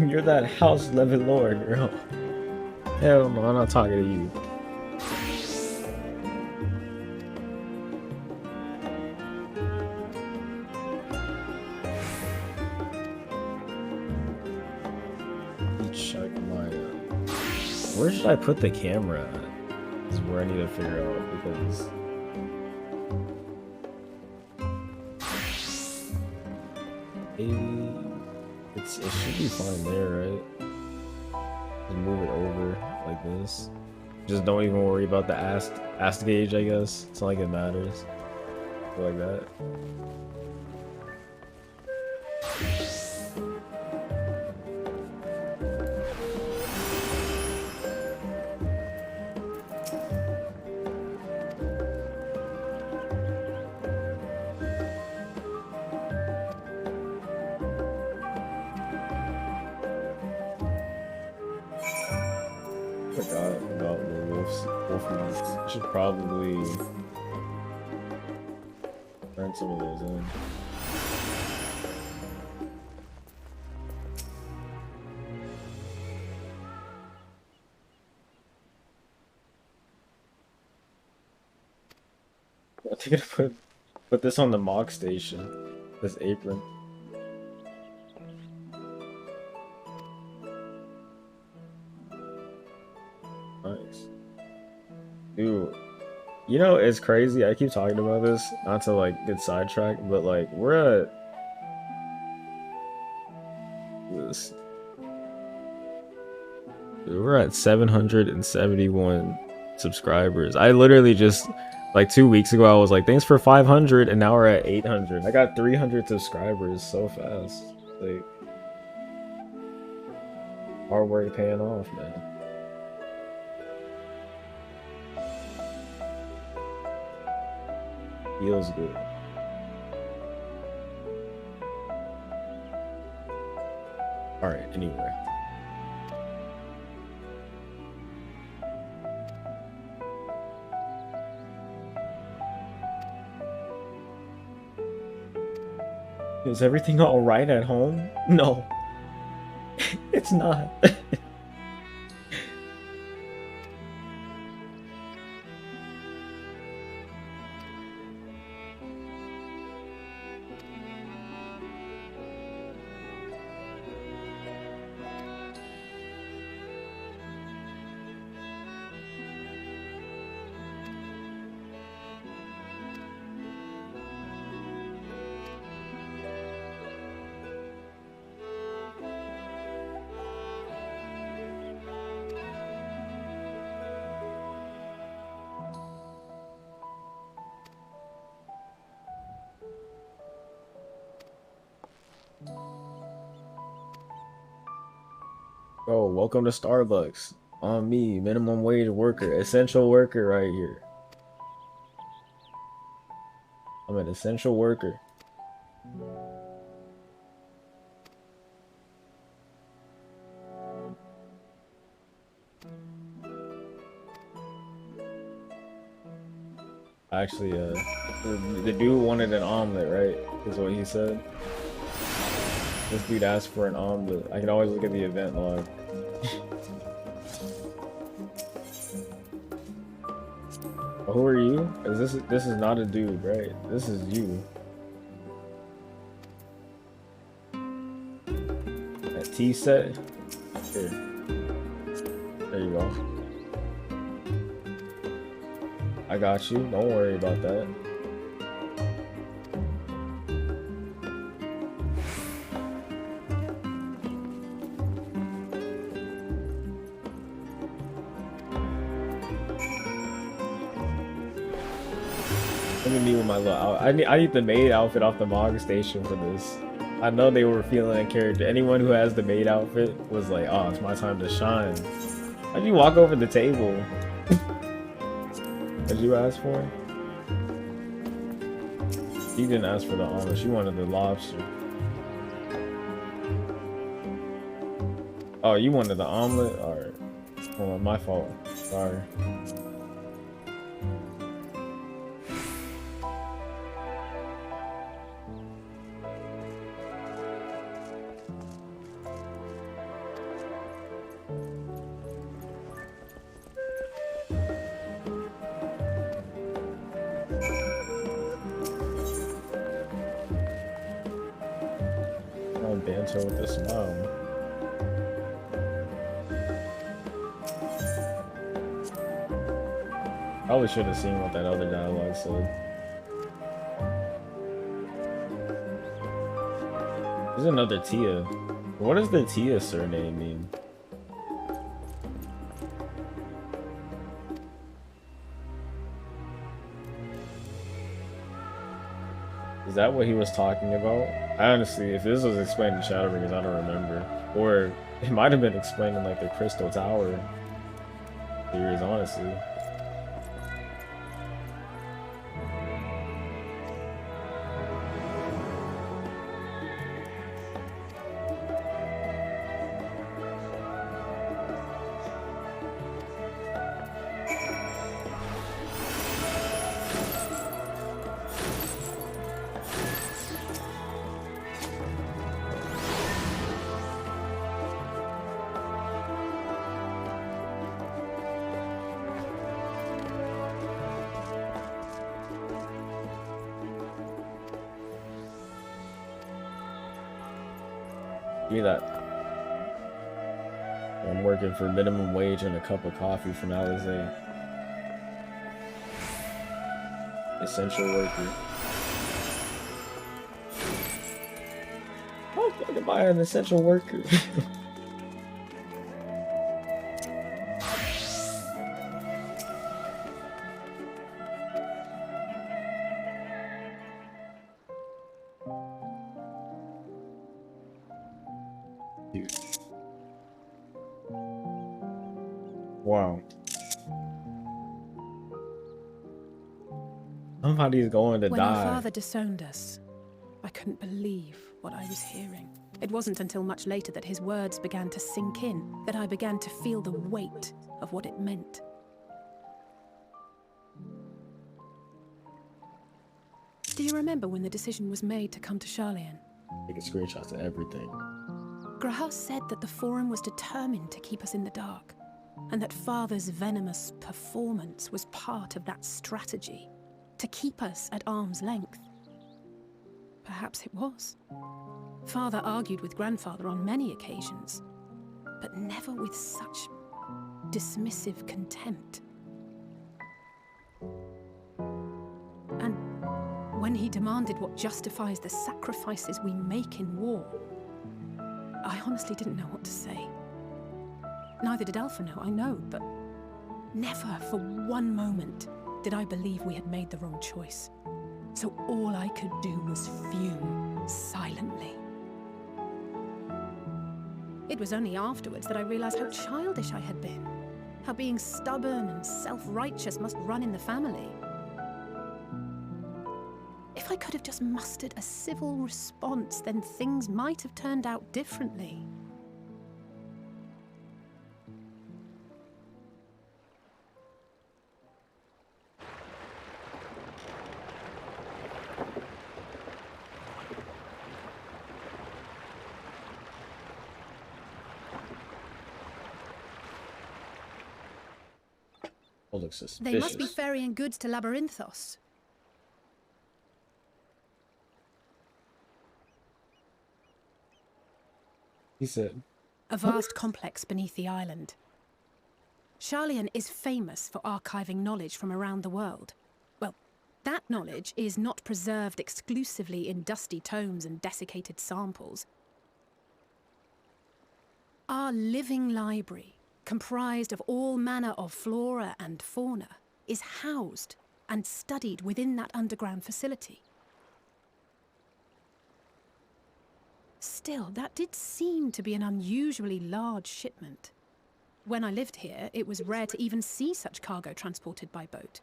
You're that house living lord, girl. Hell no, I'm not talking to you. Check my. Where should I put the camera at? Is where I need to figure out, because maybe it should be fine there, right? Just move it over like this. Just don't even worry about the ast gauge, I guess. It's not like it matters. Like that. Forgot about the wolf meats. I should probably turn some of those in. I think I put this on the mock station. This apron. Nice. Dude, you know, it's crazy. I keep talking about this, not to like get sidetracked, but like we're at this. We're at 771 subscribers. I literally just like 2 weeks ago I was like, thanks for 500, and now we're at 800. I got 300 subscribers so fast. Like, hard work paying off, man. Feels good. Alright, anyway. Is everything alright at home? No. It's not. Oh, welcome to Starbucks. On me, minimum wage worker, essential worker right here. I'm an essential worker. Actually, the dude wanted an omelet, right? Is what he said. This dude asked for an omelet. I can always look at the event log. Oh, who are you? This is not a dude, right? This is you. That tea set. Here. There you go. I got you. Don't worry about that. Look at me with my little outfit. I need the maid outfit off the Mog station for this. I know they were feeling in character. Anyone who has the maid outfit was like, oh, it's my time to shine. How'd you walk over the table? Did you ask for it? She didn't ask for the omelet. She wanted the lobster. Oh, you wanted the omelet? Alright. Hold on, my fault. Sorry. Banter with a smile. Probably should have seen what that other dialogue said. There's another Tia. What does the Tia surname mean? Is that what he was talking about? I honestly, if this was explained in Shadowbringers, I don't remember. Or it might have been explained in like the Crystal Tower series, honestly. Give me that. I'm working for minimum wage and a cup of coffee from Alizé. Essential worker. Oh, I can buy an essential worker. Wow. Somebody's going to When die. our father disowned us, I couldn't believe what I was hearing. It wasn't until much later that his words began to sink in, that I began to feel the weight of what it meant. Do you remember when the decision was made to come to Charlian? Taking screenshots of everything. Graham said that the Forum was determined to keep us in the dark, and that Father's venomous performance was part of that strategy, to keep us at arm's length. Perhaps it was. Father argued with Grandfather on many occasions, but never with such dismissive contempt. And when he demanded what justifies the sacrifices we make in war, I honestly didn't know what to say. Neither did Alpha know, I know, but never for one moment did I believe we had made the wrong choice. So all I could do was fume silently. It was only afterwards that I realized how childish I had been, how being stubborn and self-righteous must run in the family. If I could have just mustered a civil response, then things might have turned out differently. Looks suspicious. They must be ferrying goods to Labyrinthos. He said, A vast complex beneath the island. Charlian is famous for archiving knowledge from around the world. Well, that knowledge is not preserved exclusively in dusty tomes and desiccated samples. Our living library, comprised of all manner of flora and fauna, is housed and studied within that underground facility. Still, that did seem to be an unusually large shipment. When I lived here, it was rare to even see such cargo transported by boat.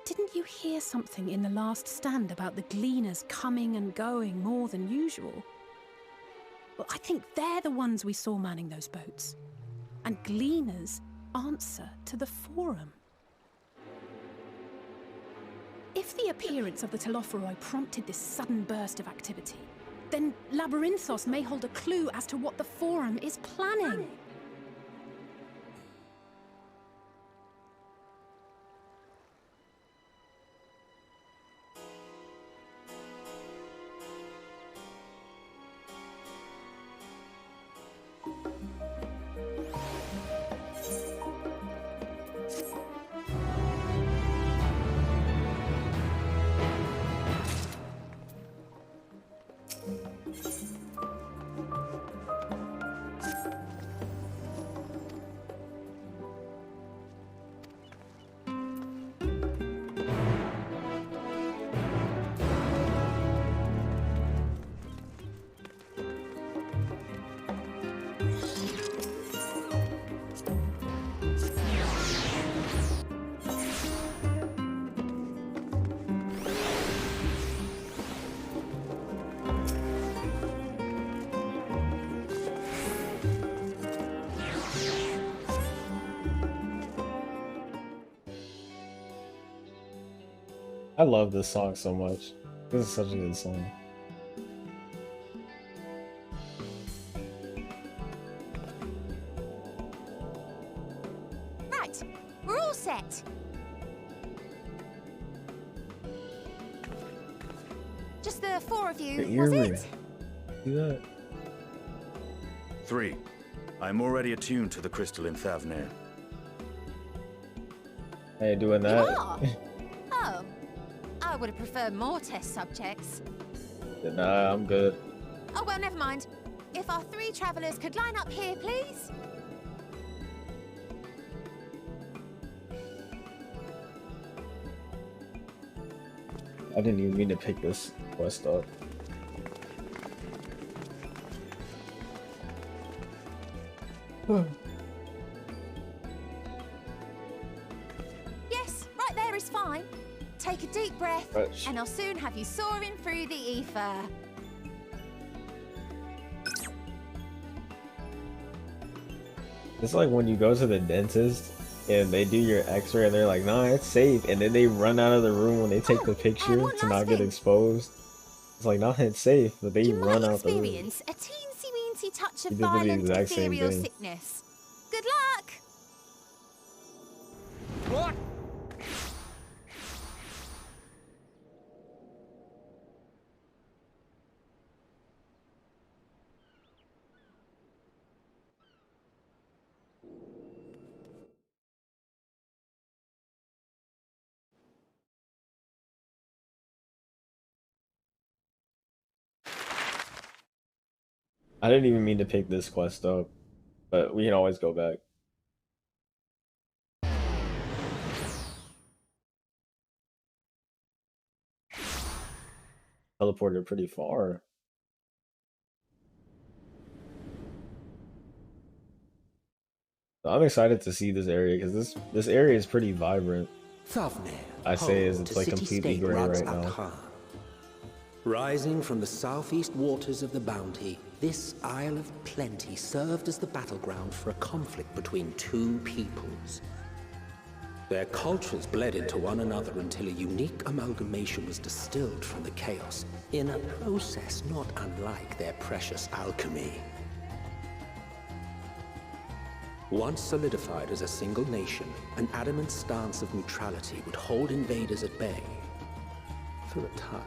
Didn't you hear something in the last stand about the gleaners coming and going more than usual? Well, I think they're the ones we saw manning those boats. And gleaners answer to the Forum. If the appearance of the Telophoroi prompted this sudden burst of activity, then Labyrinthos may hold a clue as to what the Forum is planning. I love this song so much. This is such a good song. Right, we're all set. Just the four of you, was it? Do that. 3. I'm already attuned to the crystal in Thavnair. Hey, doing You that? are? Oh, I would have preferred more test subjects. Nah, I'm good. Oh, well, never mind. If our 3 travelers could line up here, please. I didn't even mean to pick this quest up. Yes, right there is fine. Take a deep breath, Fetch. and I'll soon have you soaring through the ether. It's like when you go to the dentist and they do your x-ray and they're like, nah, it's safe. And then they run out of the room when they take the picture one to last not get thing. exposed. It's like, nah, it's safe, but they You run might out the room. experience a teensy-weensy touch of You did the violent exact same ethereal thing. sickness. Good luck! What? I didn't even mean to pick this quest up, but we can always go back. Teleported pretty far. I'm excited to see this area because this area is pretty vibrant. Thavnair, I say as home it's to like completely city-state gray Rads right now. Akhan. Rising from the southeast waters of the Bounty, this Isle of Plenty served as the battleground for a conflict between 2 peoples. Their cultures bled into one another until a unique amalgamation was distilled from the chaos, in a process not unlike their precious alchemy. Once solidified as a single nation, an adamant stance of neutrality would hold invaders at bay for a time.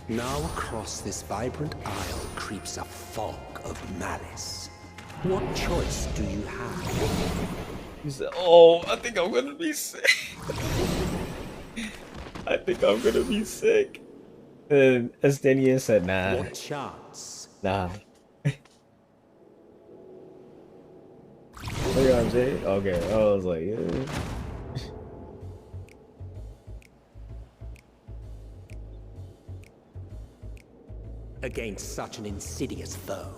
Now across this vibrant isle creeps a fog of malice. What choice do you have? He said, oh, I think I'm gonna be sick. I think I'm gonna be sick. And Estenia said, nah. What chance? Nah. Hey, RJ. Okay, I was like, yeah. Against such an insidious foe.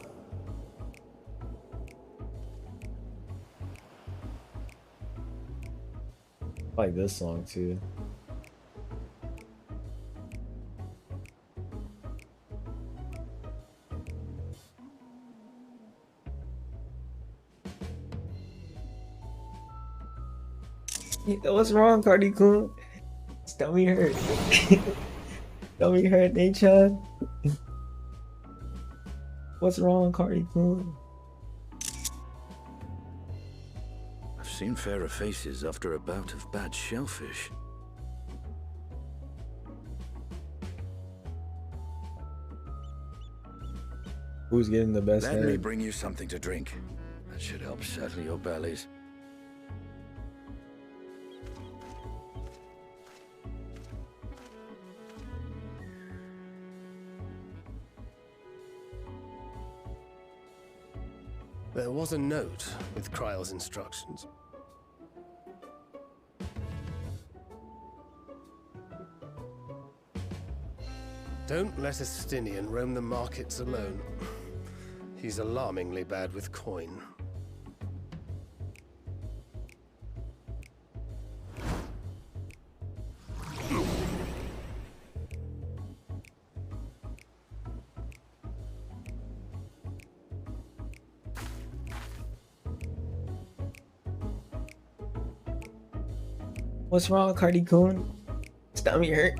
I like this song too. What's wrong, Cardi Kun? Stomach hurt. Stomach hurt, Nachon. What's wrong, Cardi Kun? I've seen fairer faces after a bout of bad shellfish. Who's getting the best Let me head? bring you something to drink. That should help settle your bellies. There was a note with Kryle's instructions. Don't let Estinian roam the markets alone. He's alarmingly bad with coin. What's wrong, Cardi Kun? Stomach hurt.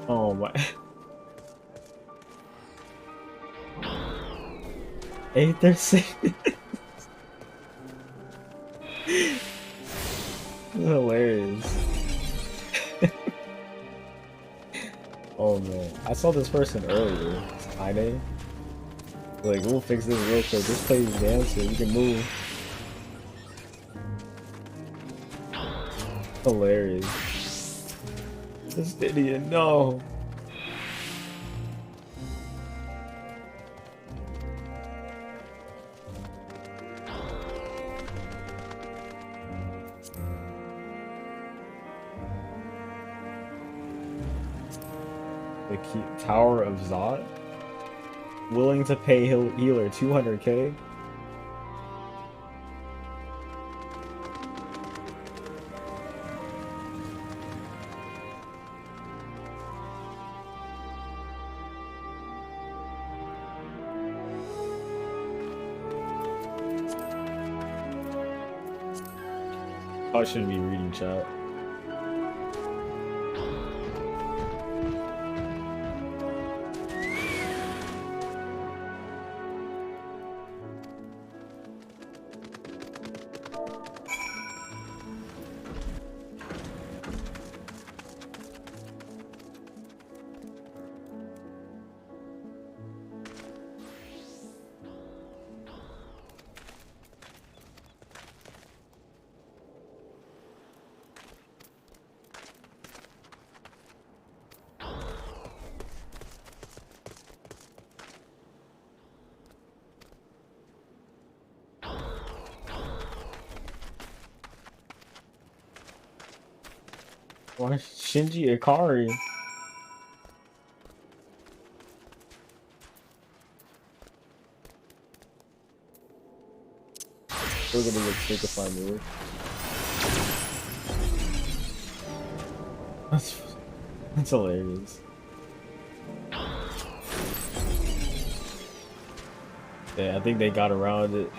Oh my. Aether hilarious. Oh man, I saw this person earlier. It's Kaide. Like, we'll fix this real quick. Just play this dance so you can move. Hilarious. This idiot, no. The Tower of Zot? Willing to pay healer 200k? I shouldn't be reading chat. Why Shinji Ikari? We're gonna get take a fine move. That's hilarious. Yeah, I think they got around it.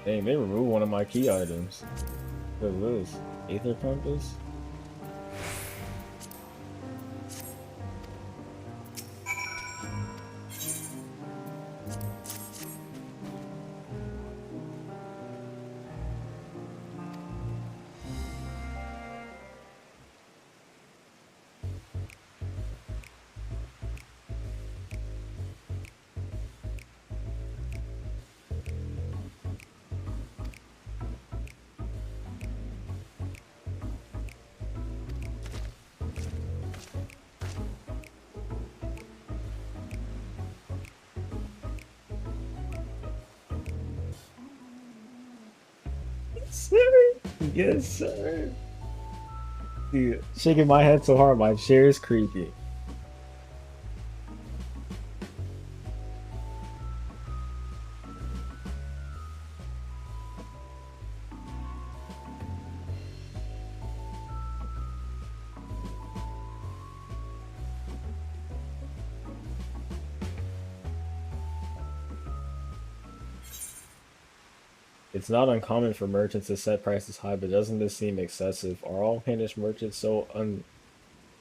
Dang, they removed one of my key items. What is this? Aether Compass? sir. Yes, sir. Dude, shaking my head so hard, my chair is creaky. It's not uncommon for merchants to set prices high, but doesn't this seem excessive? Are all Finnish merchants so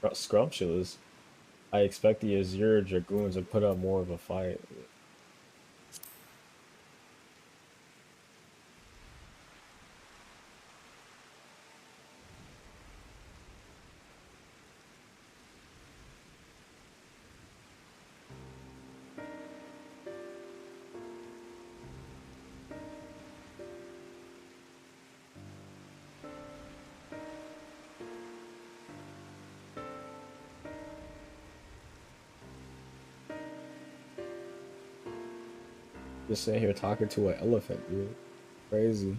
unscrumptious? I expect the Azure Dragoons to put up more of a fight. Just sitting here talking to an elephant, dude. Crazy.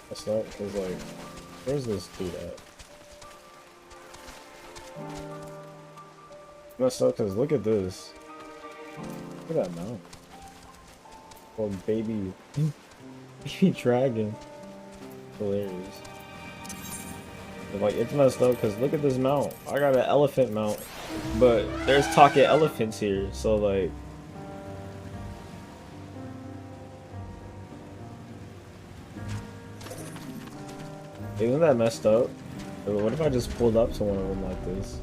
That's not because, like, where's this dude at? Messed up because look at this. Look at that mount. Or baby, baby dragon. Hilarious. But, like, it's messed up because look at this mount. I got an elephant mount, but there's talking elephants here, so like. Isn't that messed up? What if I just pulled up to one of them like this?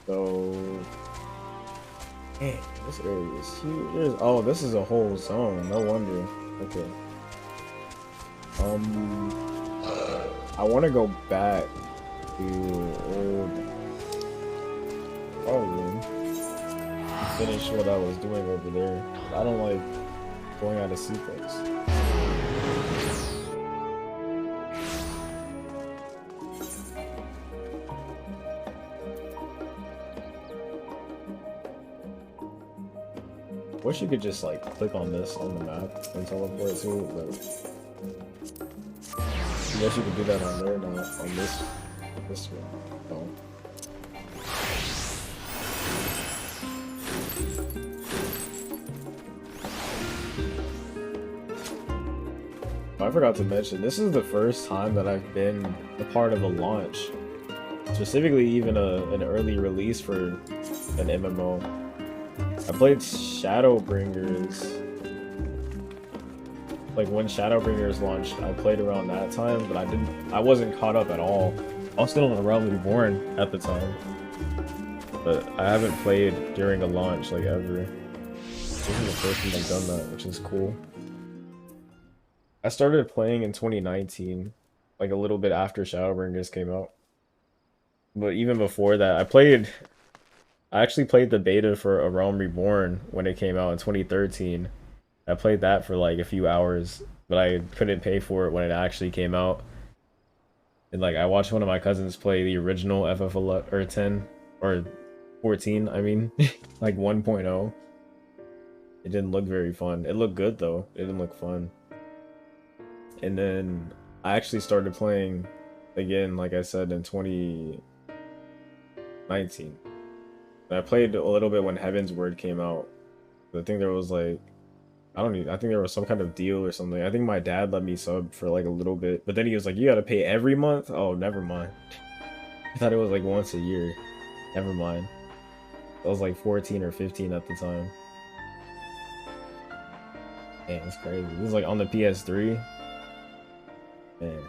So, man, this area is huge. Oh, this is a whole zone. No wonder. Okay. I want to go back to old room. Finish what I was doing over there. I don't like going out of sequence. Wish you could just like click on this on the map and teleport to it, but I guess you could do that on there, not on this one. Oh. I forgot to mention, this is the first time that I've been a part of a launch, specifically even an early release for an MMO. I played Shadowbringers, like when Shadowbringers launched, I played around that time, but I wasn't caught up at all. I was still in the Realm Reborn at the time, but I haven't played during a launch like ever. This is the first time I've done that, which is cool. I started playing in 2019, like a little bit after Shadowbringers came out. But even before that, I actually played the beta for A Realm Reborn when it came out in 2013. I played that for like a few hours, but I couldn't pay for it when it actually came out. And like I watched one of my cousins play the original FF11 or 10 or 14, I mean, like 1.0. It didn't look very fun. It looked good though. It didn't look fun. And then I actually started playing again, like I said, in 2019. And I played a little bit when Heaven's Word came out. I think there was like, I think there was some kind of deal or something. I think my dad let me sub for like a little bit, but then he was like, you gotta pay every month? Oh, never mind. I thought it was like once a year. Never mind. I was like 14 or 15 at the time. Dang, it's crazy. This is like on the PS3. Man.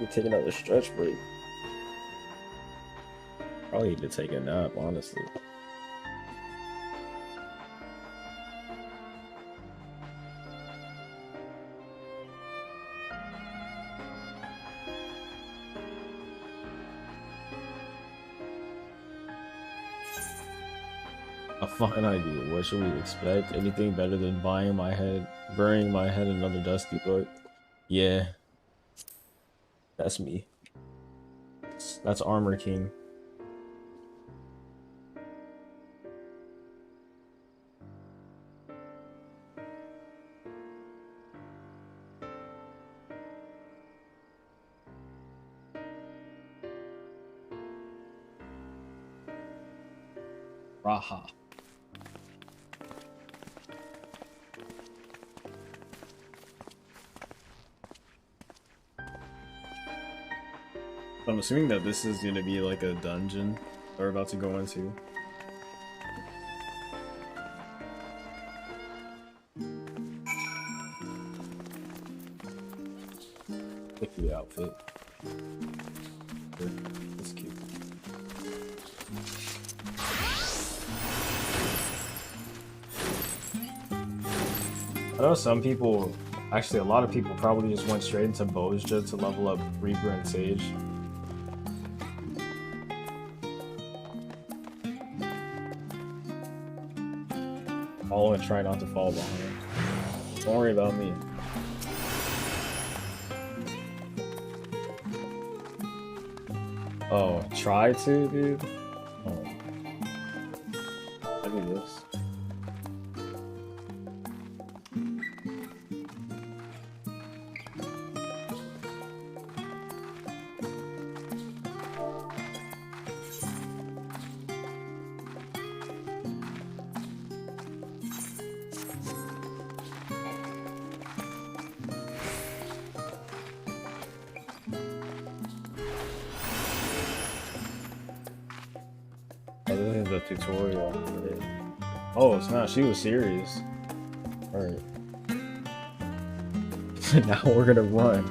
We take another stretch break. Probably need to take a nap, honestly. A fine idea. What should we expect? Anything better than burying my head in another dusty book? Yeah. That's me. That's Armor King. Raha. I'm assuming that this is going to be like a dungeon we're about to go into. Look at the outfit. It's cute. I know some people, actually a lot of people probably just went straight into Bozja to level up Reaper and Sage. Follow and try not to fall behind. Don't worry about me. Oh, try to, dude? Oh. Look at this. The tutorial. Oh, it's not. She was serious. Alright. Now we're gonna run.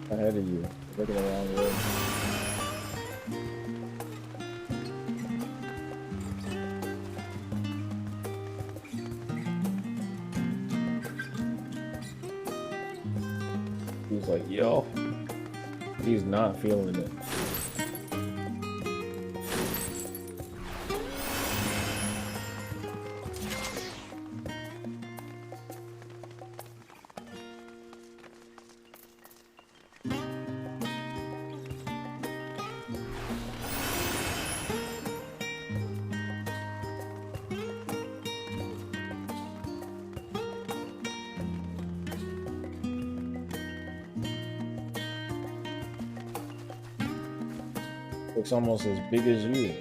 Ahead of you. Looking the wrong way. He's like, yo, he's not feeling it. Looks almost as big as you.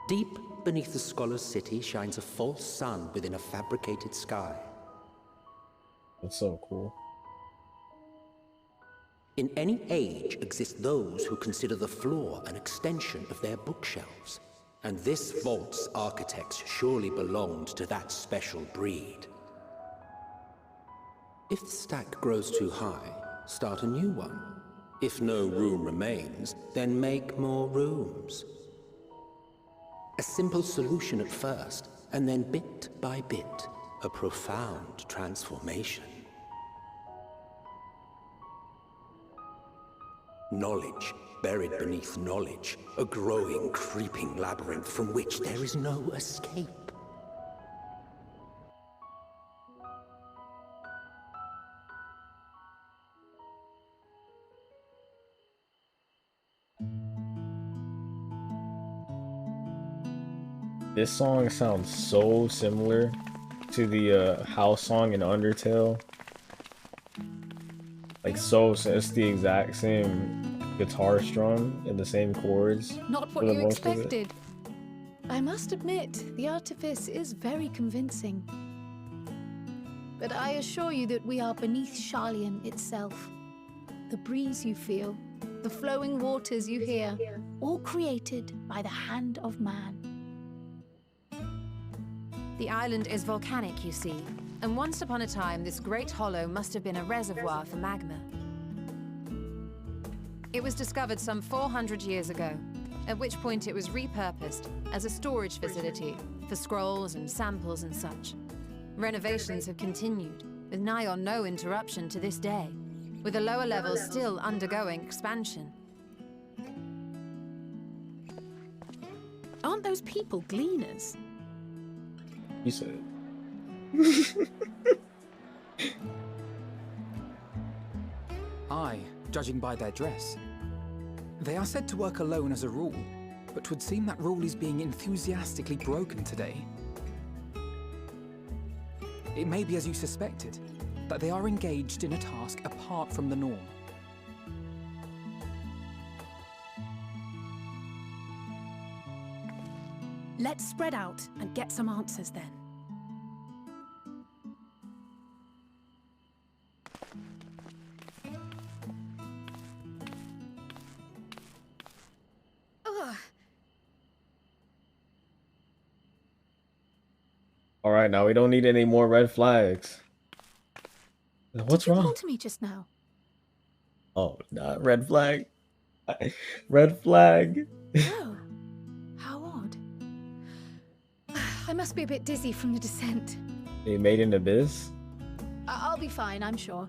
Deep beneath the scholar's city shines a false sun within a fabricated sky. That's so cool. In any age exist those who consider the floor an extension of their bookshelves, and this vault's architects surely belonged to that special breed. If the stack grows too high, start a new one. If no room remains, then make more rooms. A simple solution at first, and then bit by bit, a profound transformation. Knowledge, buried beneath knowledge, a growing, creeping labyrinth from which there is no escape. This song sounds so similar to the house song in Undertale. Like it's the exact same guitar strum and the same chords. Not what you expected. I must admit, the artifice is very convincing. But I assure you that we are beneath Sharlayan itself. The breeze you feel, the flowing waters you hear, all created by the hand of man. The island is volcanic, you see, and once upon a time this great hollow must have been a reservoir for magma. It was discovered some 400 years ago, at which point it was repurposed as a storage facility for scrolls and samples and such. Renovations have continued, with nigh on no interruption to this day, with the lower levels still undergoing expansion. Aren't those people gleaners? You said it. Aye, judging by their dress. They are said to work alone as a rule, but 'twould seem that rule is being enthusiastically broken today. It may be as you suspected, that they are engaged in a task apart from the norm. Let's spread out and get some answers then. All right, now we don't need any more red flags. What's wrong? Did you call to me just now? Oh, not red flag. Red flag. Oh, how odd. I must be a bit dizzy from the descent. They made an abyss. I'll be fine, I'm sure.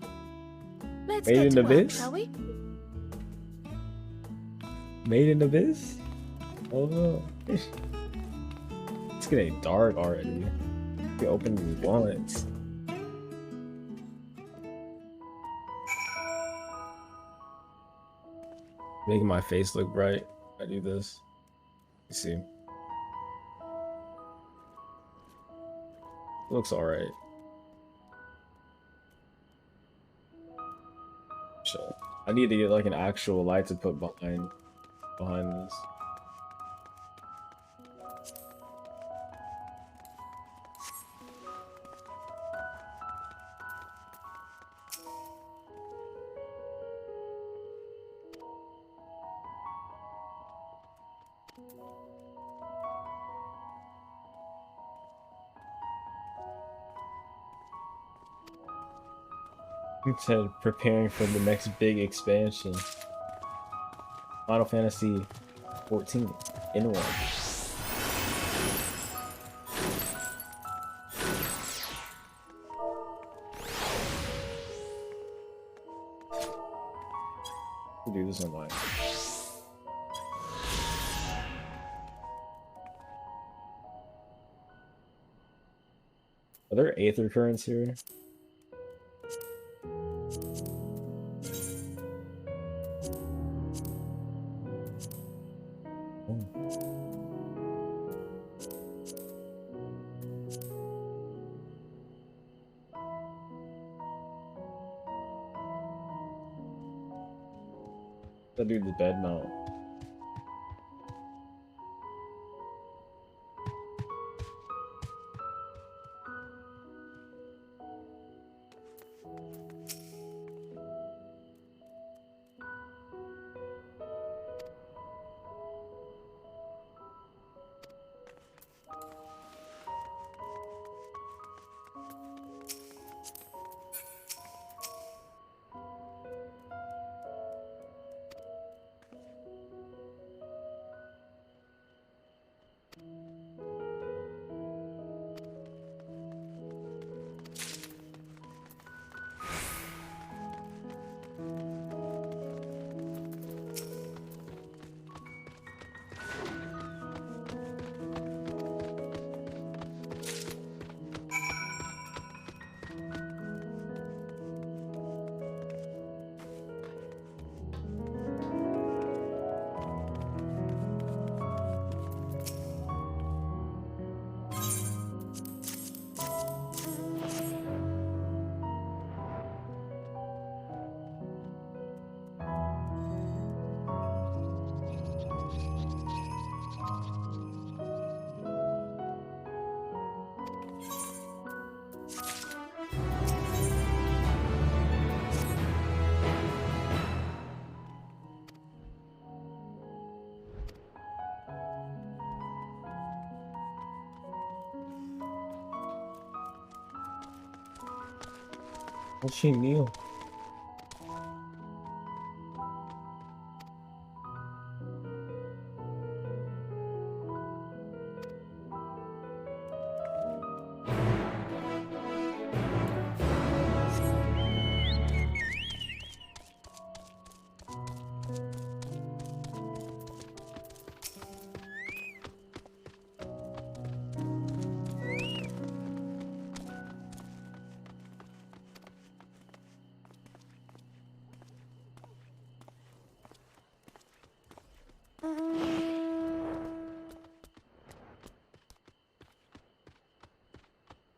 Let's Made get in to the work, biz? shall we? Made in abyss. Oh no. It's getting dark already. We open these blinds. Making my face look bright. I do this. You see. Looks alright. So I need to get like an actual light to put behind this. It said preparing for the next big expansion. Final Fantasy 14 Endwalker. We'll do this online. Are there aether currents here? That dude's bed now. What's she kneel?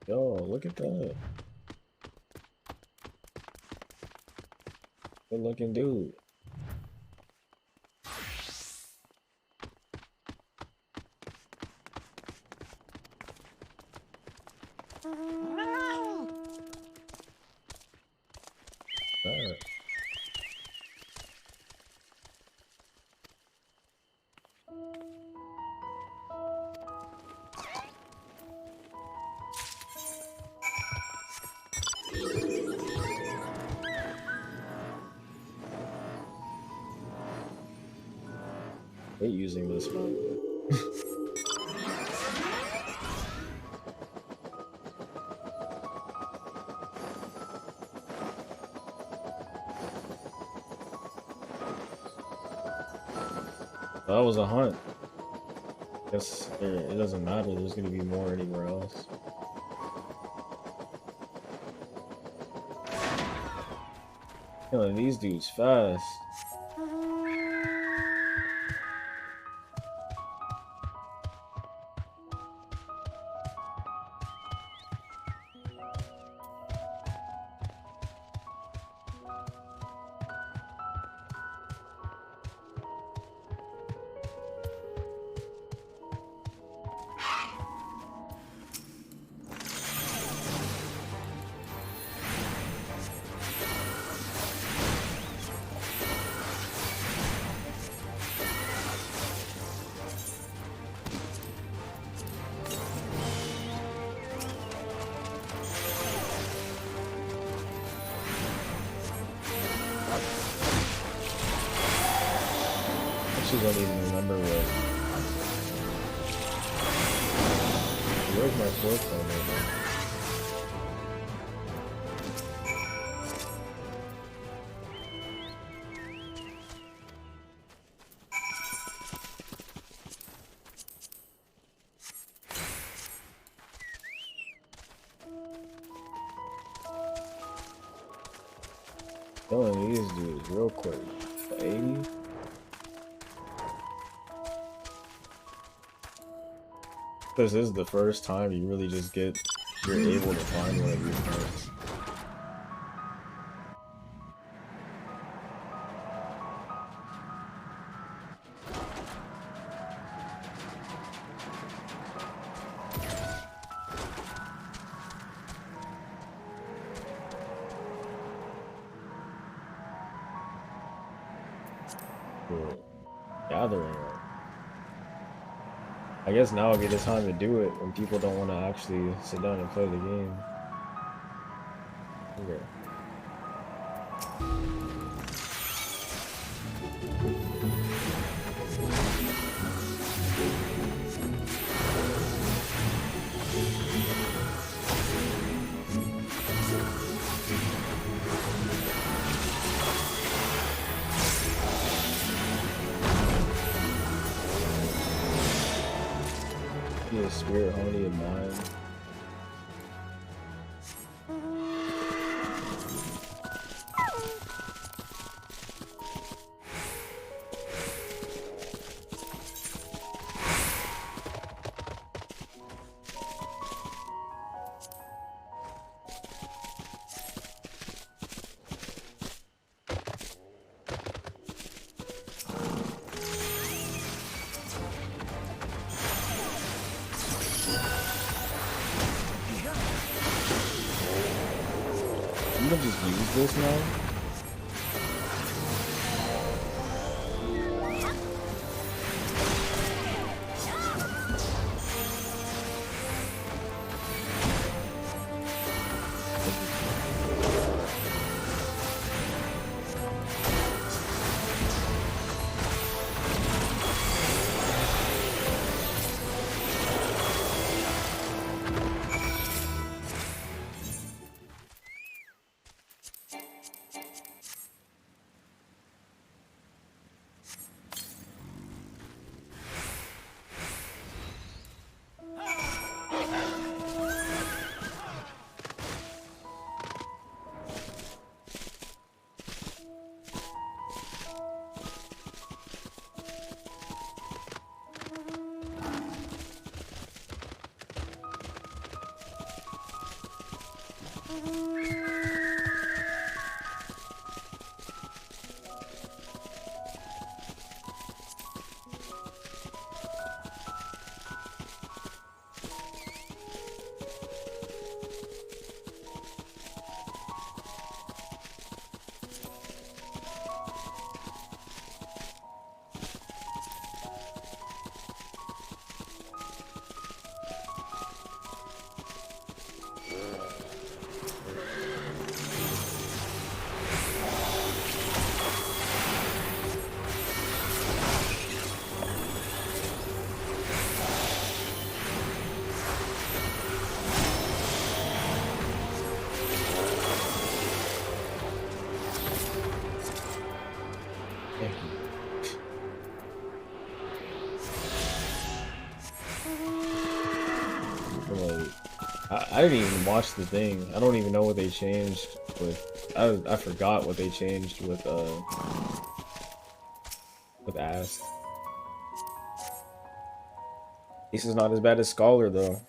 Yo, look at that. Good looking dude. Alright. Hate using this one. That was a hunt. Guess it doesn't matter. There's gonna be more anywhere else. Killing these dudes fast. Actually don't even remember what. Where's my fourth phone right now? Killing these dudes real quick. 80? This is the first time you really just you're able to find one of these parts. Cool. Gathering. I guess now would be the time to do it when people don't want to actually sit down and play the game. Okay. Spirit honey of mine. I'm gonna just use this now. I didn't even watch the thing. I don't even know what they changed with. I forgot what they changed with Ass. This is not as bad as Scholar though.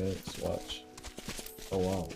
Let's watch. Oh wow.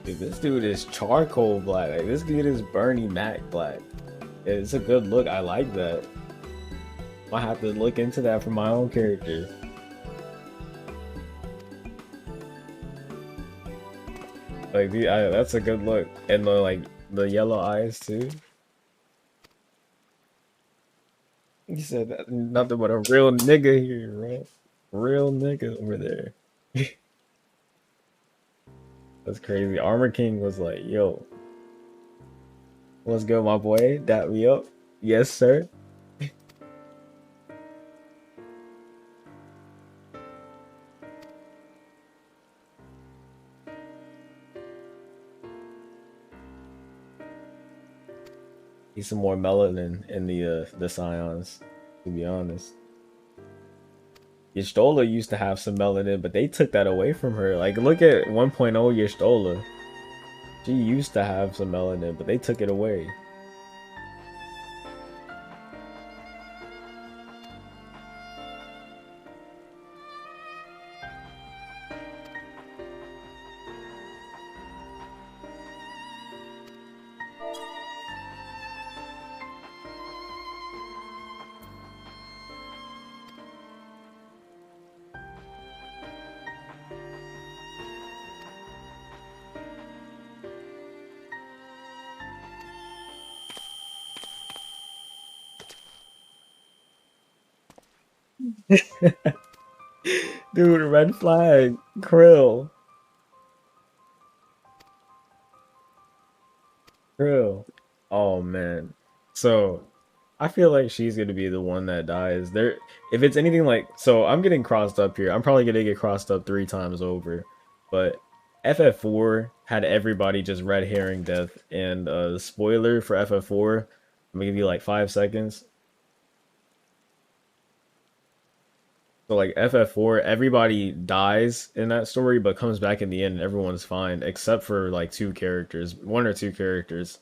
Dude, this dude is charcoal black. Like, this dude is Bernie Mac black. It's a good look. I like that. Might have to look into that for my own character. Like, that's a good look. And the yellow eyes too. He said that nothing but a real nigga here, right? Real nigga over there. That's crazy. Armor King was like, yo. Let's go, my boy. Dap me up. Yes, sir. Need some more melanin in the scions, to be honest. Y'shtola used to have some melanin, but they took that away from her. Like, look at 1.0 Y'shtola. She used to have some melanin, but they took it away. Dude, red flag. Krill. Krill. Oh, man. So, I feel like she's gonna be the one that dies. There, if it's anything like, so I'm getting crossed up here. I'm probably gonna get crossed up 3 times over. But FF4 had everybody just red herring death. And spoiler for FF4, I'm gonna give you like 5 seconds. So like FF4, everybody dies in that story, but comes back in the end and everyone's fine, except for like 2 characters, 1 or 2 characters.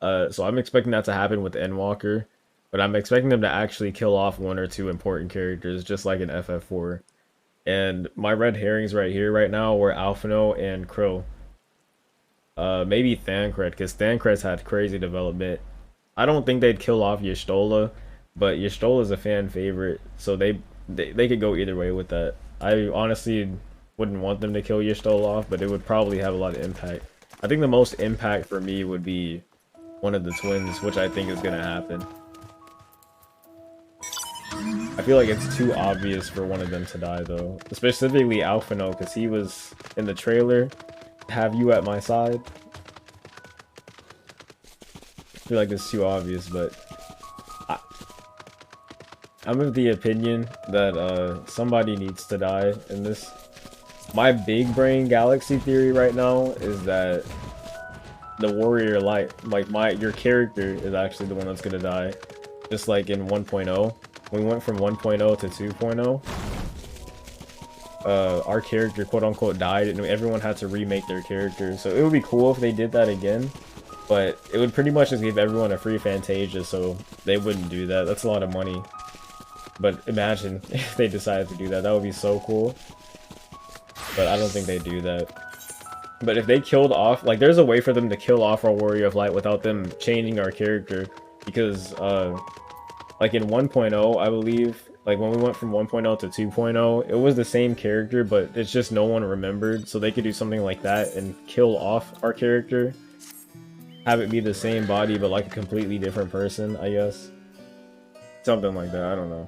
So I'm expecting that to happen with Endwalker, but I'm expecting them to actually kill off 1 or 2 important characters, just like in FF4. And my red herrings right here, right now, were Alphino and Crow. Maybe Thancred, because Thancred's had crazy development. I don't think they'd kill off Y'shtola, but Y'shtola's a fan favorite, so they could go either way with that. I honestly wouldn't want them to kill Y'shtola off, but it would probably have a lot of impact. I think the most impact for me would be one of the twins, which I think is gonna happen. I feel like it's too obvious for one of them to die, though. Specifically Alphino, because he was in the trailer. Have you at my side? I feel like it's too obvious, but I'm of the opinion that somebody needs to die in this. My big brain galaxy theory right now is that the warrior light, like your character is actually the one that's gonna die. Just like in 1.0. We went from 1.0 to 2.0. Our character quote unquote died and everyone had to remake their character. So it would be cool if they did that again. But it would pretty much just give everyone a free Fantasia, so they wouldn't do that. That's a lot of money. But imagine if they decided to do that. That would be so cool. But I don't think they do that. But if they killed off, like, there's a way for them to kill off our Warrior of Light without them changing our character. Because, like in 1.0, I believe, like when we went from 1.0 to 2.0, it was the same character, but it's just no one remembered. So they could do something like that and kill off our character. Have it be the same body, but like a completely different person, I guess. Something like that, I don't know.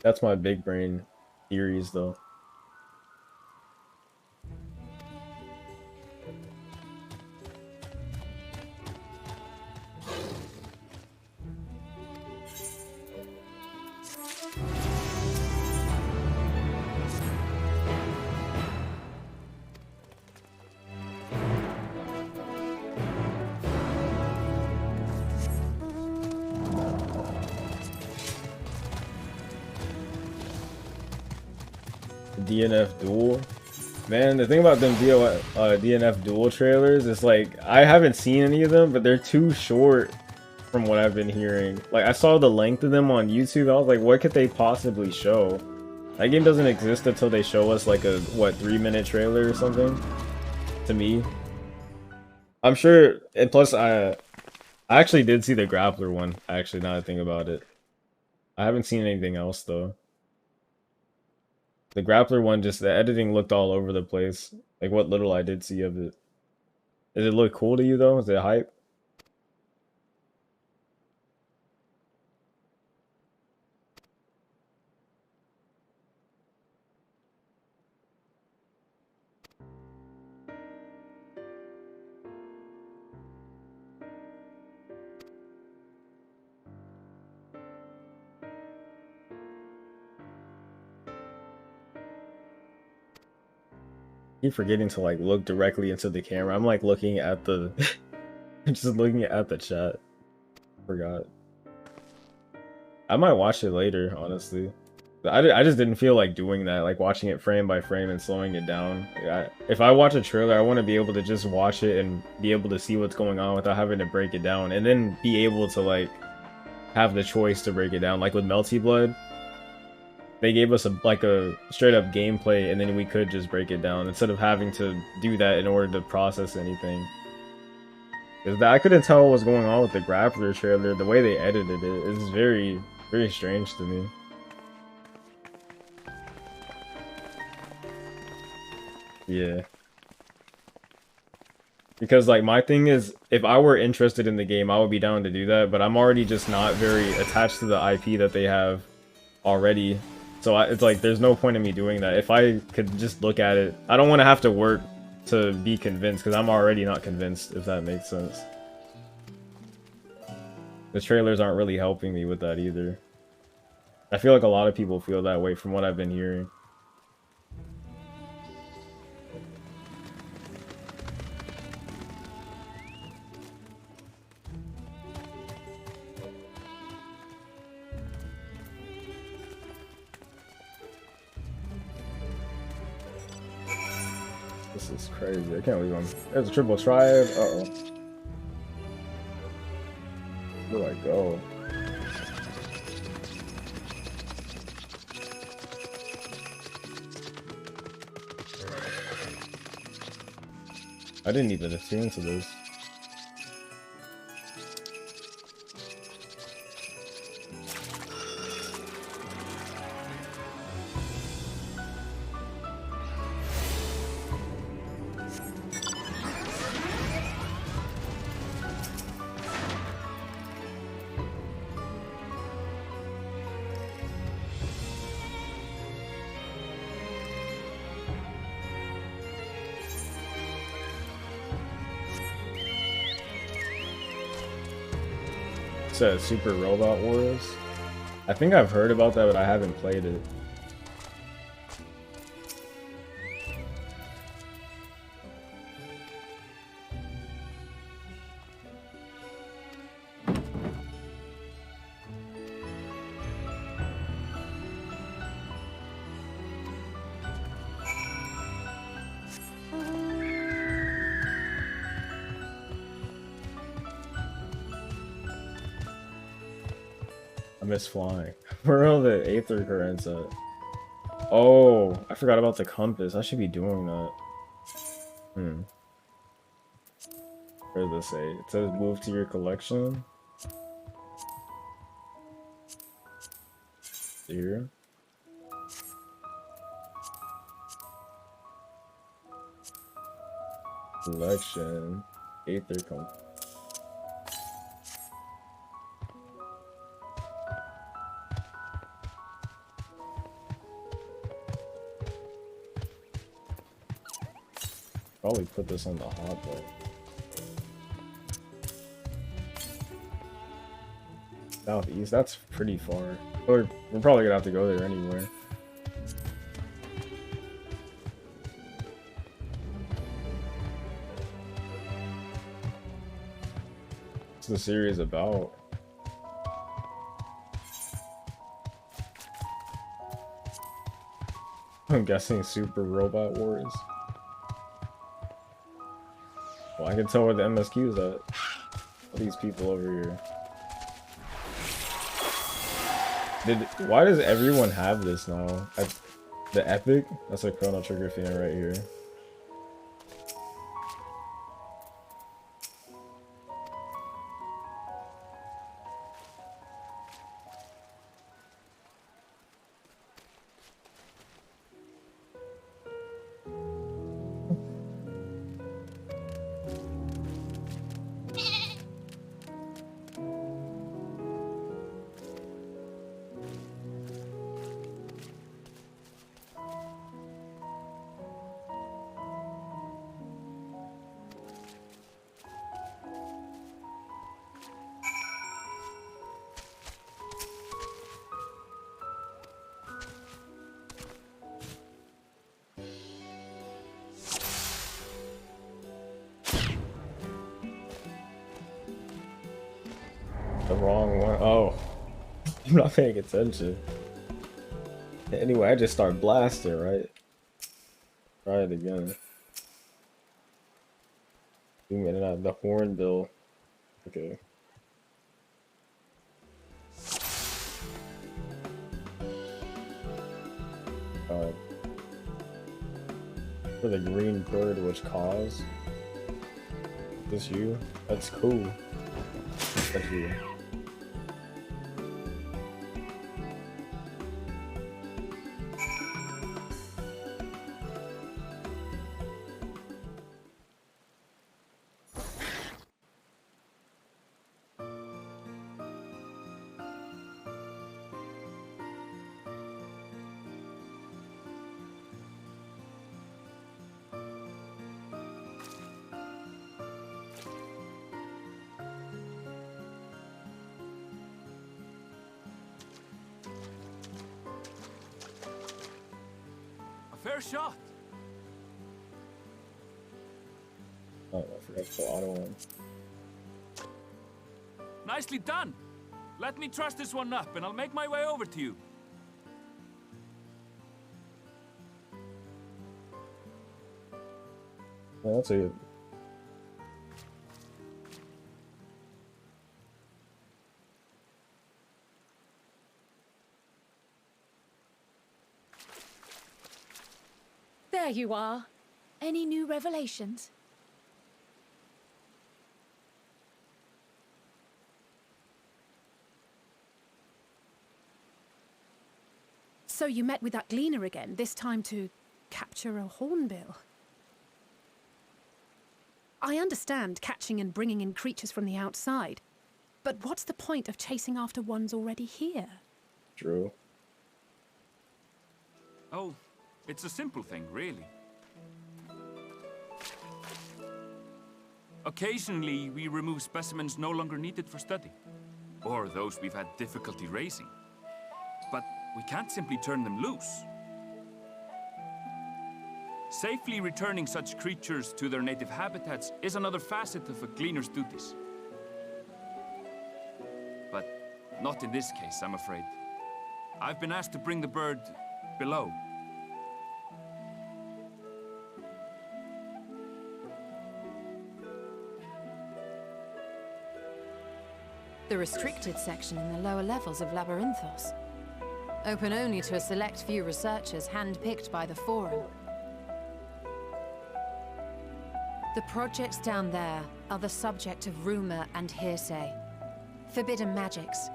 That's my big brain theories, though. DNF Duel. Man, the thing about them DNF Duel trailers is like, I haven't seen any of them, but they're too short from what I've been hearing. Like, I saw the length of them on YouTube, I was like, what could they possibly show? That game doesn't exist until they show us like a, what, 3-minute trailer or something? To me. I'm sure, and plus I actually did see the grappler one, actually, now that I think about it. I haven't seen anything else though. The grappler one, just the editing looked all over the place. Like what little I did see of it. Does it look cool to you though? Is it hype? keep forgetting to like look directly into the camera. I'm like looking at the just looking at the chat. Forgot. I might watch it later, honestly. I just didn't feel like doing that, like watching it frame by frame and slowing it down. If I watch a trailer, I want to be able to just watch it and be able to see what's going on without having to break it down, and then be able to like have the choice to break it down. Like with Melty Blood, they gave us a straight up gameplay, and then we could just break it down instead of having to do that in order to process anything. Because I couldn't tell what was going on with the Grappler trailer. The way they edited it is very, very strange to me. Yeah. Because like my thing is, if I were interested in the game, I would be down to do that, but I'm already just not very attached to the IP that they have already. So it's like there's no point in me doing that. If I could just look at it, I don't want to have to work to be convinced, because I'm already not convinced, if that makes sense. The trailers aren't really helping me with that either. I feel like a lot of people feel that way from what I've been hearing. This is crazy. I can't believe there's a triple triad. Uh-oh. Where do I go? I didn't even attune to this. Said Super Robot Wars. I think I've heard about that, but I haven't played it. I miss flying. Where are all the Aether currents at? Oh, I forgot about the compass. I should be doing that. Where does it say? It says move to your collection. Here. Collection. Aether compass. Probably put this on the hotbar. Southeast, that's pretty far. We're probably gonna have to go there anyway. What's the series about? I'm guessing Super Robot Wars. Well, I can tell where the MSQ is at. All these people over here. Why does everyone have this now? The Epic? That's a Chrono Trigger fan right here. The wrong one. Oh, I'm not paying attention. Anyway, I just start blasting, right? Try it again. Zoom in and out. The hornbill. Okay. For the green bird which caused. This you? That's cool. That's you. Fair shot. Oh, I forgot to put auto on. Nicely done. Let me truss this one up, and I'll make my way over to you. Yeah, that's a good. There you are. Any new revelations? So you met with that gleaner again, this time to capture a hornbill. I understand catching and bringing in creatures from the outside, but what's the point of chasing after ones already here? True. Oh, it's a simple thing, really. Occasionally, we remove specimens no longer needed for study, or those we've had difficulty raising. But we can't simply turn them loose. Safely returning such creatures to their native habitats is another facet of a gleaner's duties. But not in this case, I'm afraid. I've been asked to bring the bird below. The restricted section in the lower levels of Labyrinthos. Open only to a select few researchers hand-picked by the Forum. The projects down there are the subject of rumor and hearsay. Forbidden magics.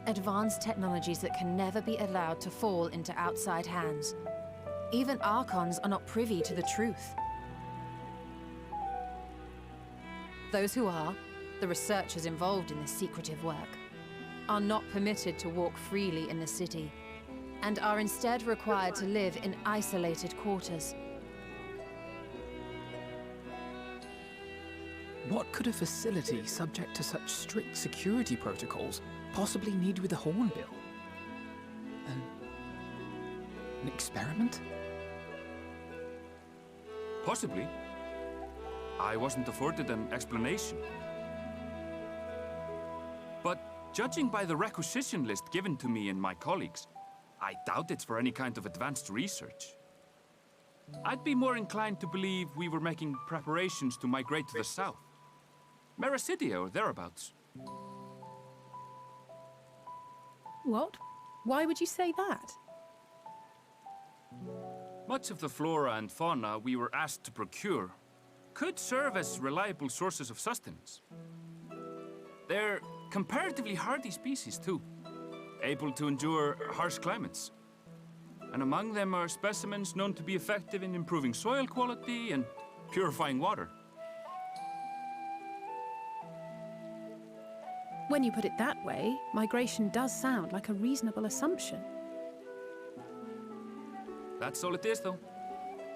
Advanced technologies that can never be allowed to fall into outside hands. Even Archons are not privy to the truth. Those who are, the researchers involved in this secretive work, are not permitted to walk freely in the city, and are instead required to live in isolated quarters. What could a facility subject to such strict security protocols possibly need with a hornbill? An experiment? Possibly. I wasn't afforded an explanation. But judging by the requisition list given to me and my colleagues, I doubt it's for any kind of advanced research. I'd be more inclined to believe we were making preparations to migrate to the south. Mericidia or thereabouts. What? Why would you say that? Much of the flora and fauna we were asked to procure could serve as reliable sources of sustenance. They're comparatively hardy species, too, able to endure harsh climates. And among them are specimens known to be effective in improving soil quality and purifying water. When you put it that way, migration does sound like a reasonable assumption. That's all it is, though.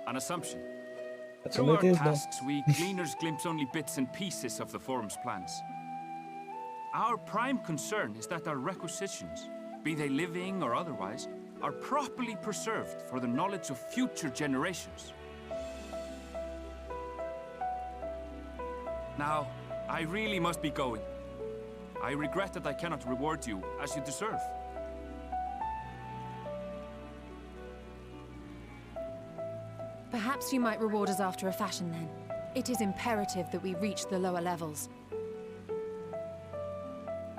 An assumption. That's Through all our it is, tasks, we gleaners glimpse only bits and pieces of the Forum's plans. Our prime concern is that our requisitions, be they living or otherwise, are properly preserved for the knowledge of future generations. Now, I really must be going. I regret that I cannot reward you as you deserve. Perhaps you might reward us after a fashion then. It is imperative that we reach the lower levels.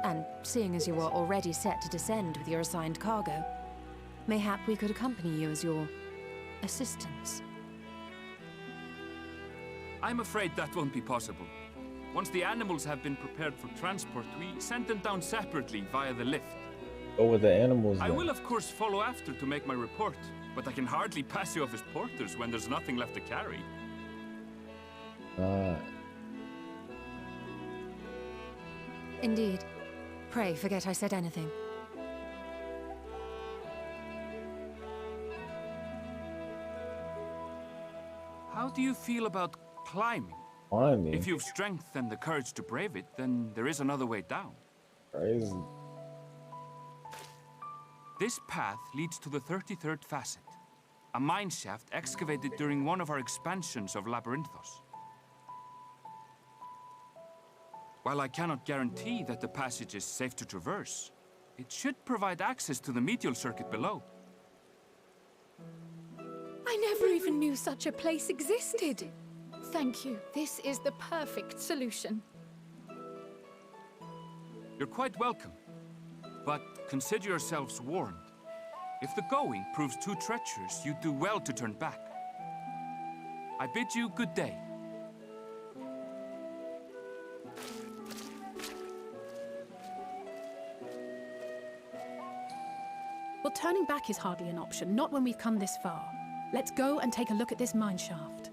And seeing as you are already set to descend with your assigned cargo, mayhap we could accompany you as your assistants. I'm afraid that won't be possible. Once the animals have been prepared for transport, we send them down separately via the lift. Go with the animals then. I will of course follow after to make my report, but I can hardly pass you off as porters when there's nothing left to carry. Indeed. Pray forget I said anything. How do you feel about climbing? Climbing? If you've strength and the courage to brave it, then there is another way down. Crazy. This path leads to the 33rd facet, a mine shaft excavated during one of our expansions of Labyrinthos. While I cannot guarantee that the passage is safe to traverse, it should provide access to the medial circuit below. I never even knew such a place existed. Thank you. This is the perfect solution. You're quite welcome, but consider yourselves warned. If the going proves too treacherous, you do well to turn back. I bid you good day. Well, turning back is hardly an option, not when we've come this far. Let's go and take a look at this mine shaft.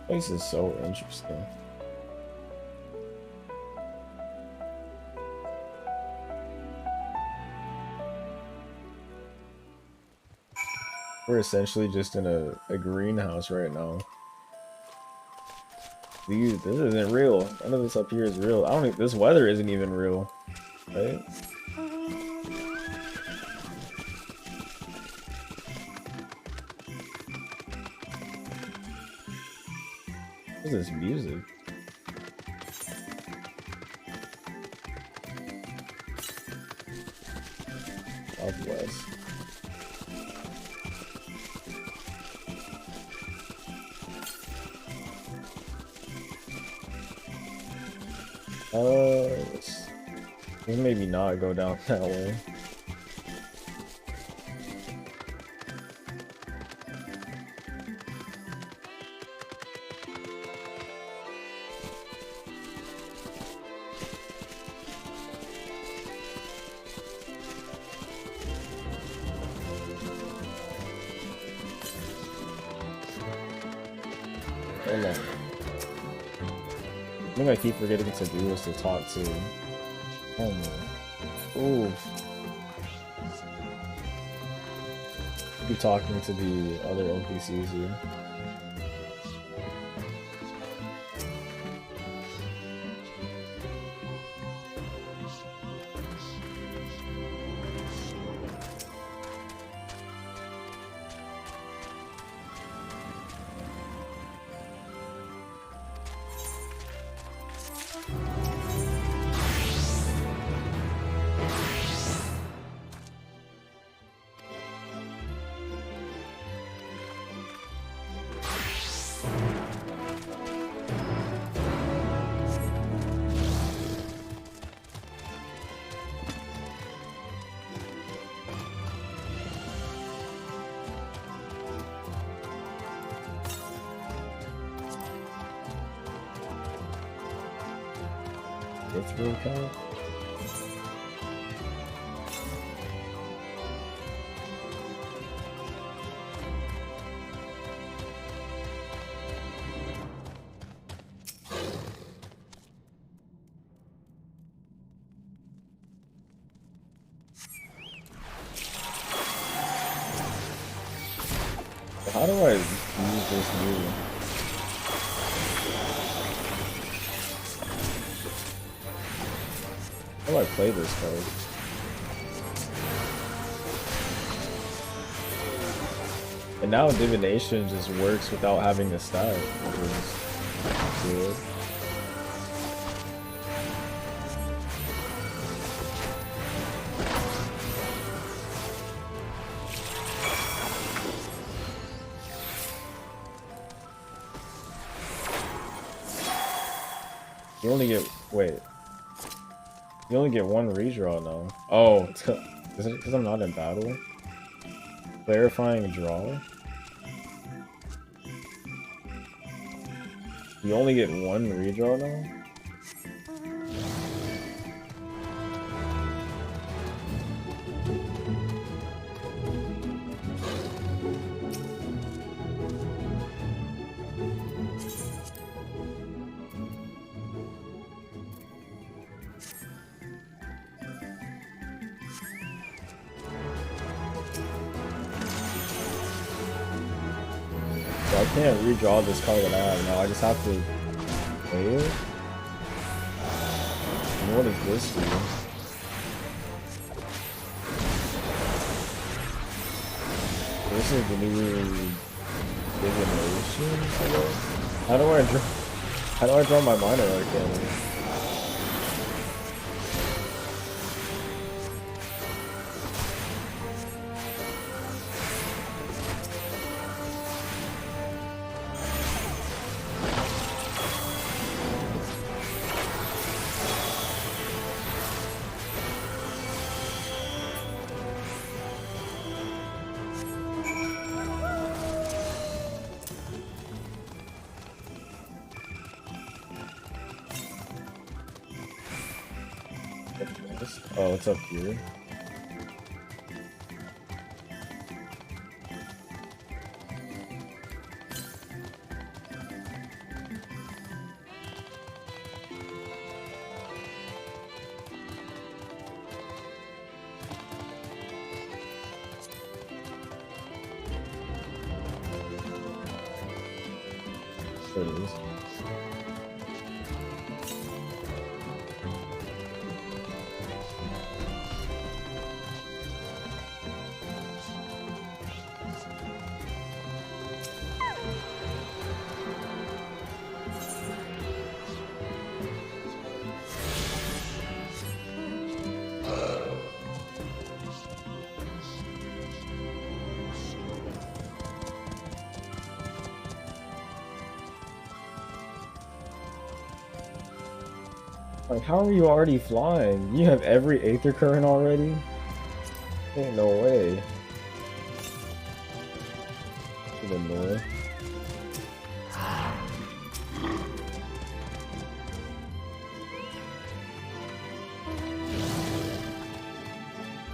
This is so interesting. We're essentially just in a greenhouse right now. Dude, this isn't real. None of this up here is real. I don't think this weather isn't even real, right? What is this music? Southwest. Let's maybe not go down that way. Hold on. The thing I keep forgetting to do is to talk to. Oh man. Ooh. Keep talking to the other NPCs here. It's real count. How do I use this music? How do I play this card? And now divination just works without having the stat, which is good. You only get, wait. You only get one redraw now. Oh, is it because I'm not in battle? Clarifying draw? You only get one redraw now? I can't redraw this card that I have now. I just have to play it. And what does this do? This is the new divination, I guess. How do I draw my minor arcana? Oh, it's up here. There it is. Like, how are you already flying? You have every Aether Current already? Ain't no way. Should annoy.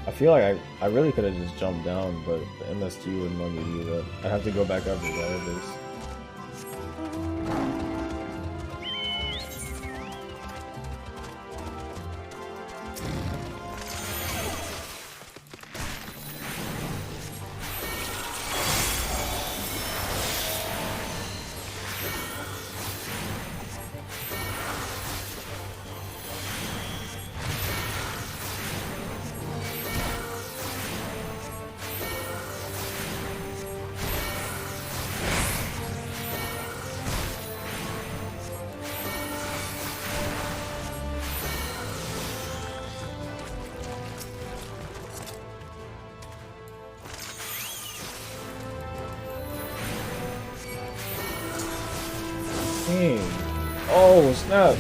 I feel like I really could have just jumped down, but the MST wouldn't let me do that. I'd have to go back up regardless. Dang. Oh, snap.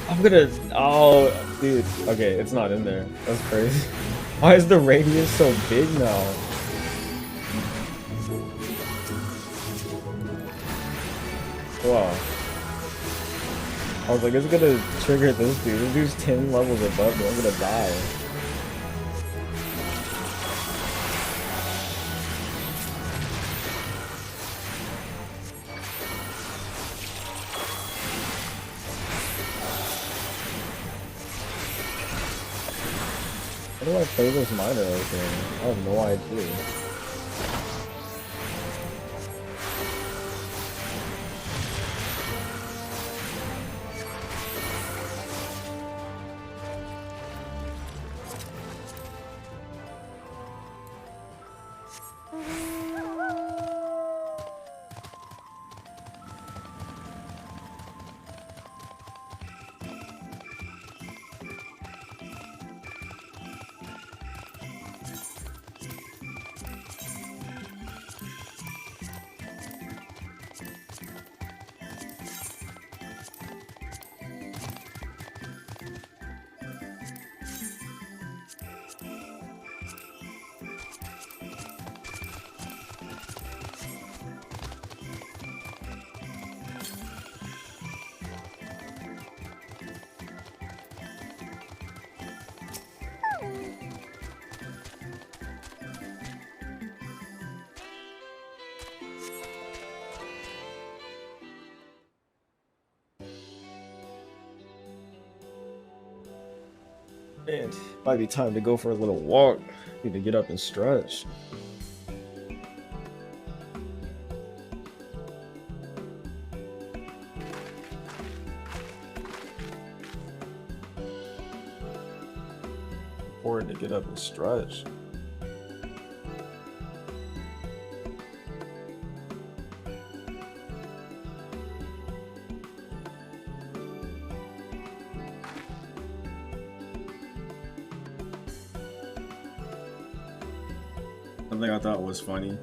I'm gonna... Oh, dude. Okay, it's not in there. That's crazy. Why is the radius so big now? Wow. I was like, it's gonna trigger this dude. This dude's 10 levels above me. I'm gonna die. How do I play this minor right there? I have no idea. Man, might be time to go for a little walk. Need to get up and stretch. Important to get up and stretch. Something I thought was funny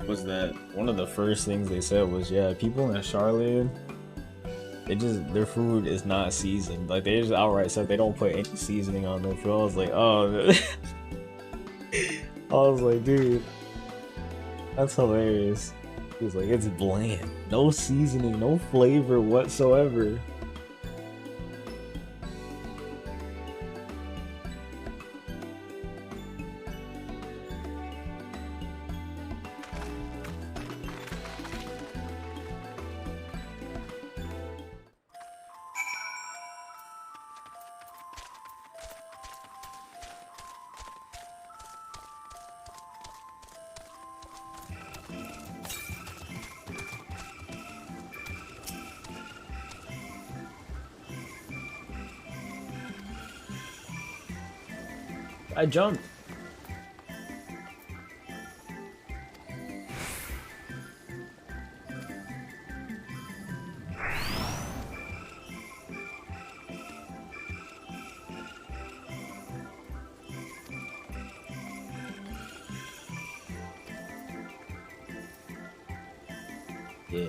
was that one of the first things they said was, yeah, people in Charlotte, their food is not seasoned. Like, they just outright said they don't put any seasoning on their food. I was like, oh. I was like, dude, that's hilarious. He was like, it's bland, no seasoning, no flavor whatsoever. I jumped. Yeah.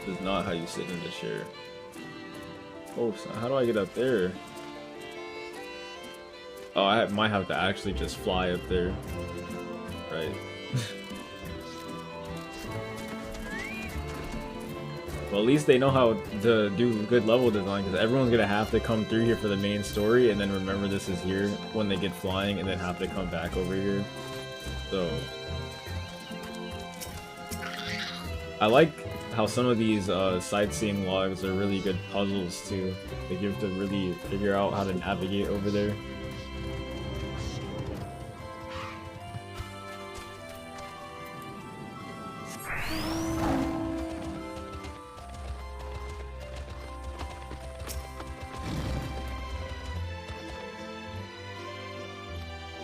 This is not how you sit in the chair. Oh, so how do I get up there? Oh, I might have to actually just fly up there. Right. Well, at least they know how to do good level design, because everyone's gonna have to come through here for the main story and then remember this is here when they get flying and then have to come back over here. So I like how some of these sightseeing logs are really good puzzles too. Like, you have to really figure out how to navigate over there.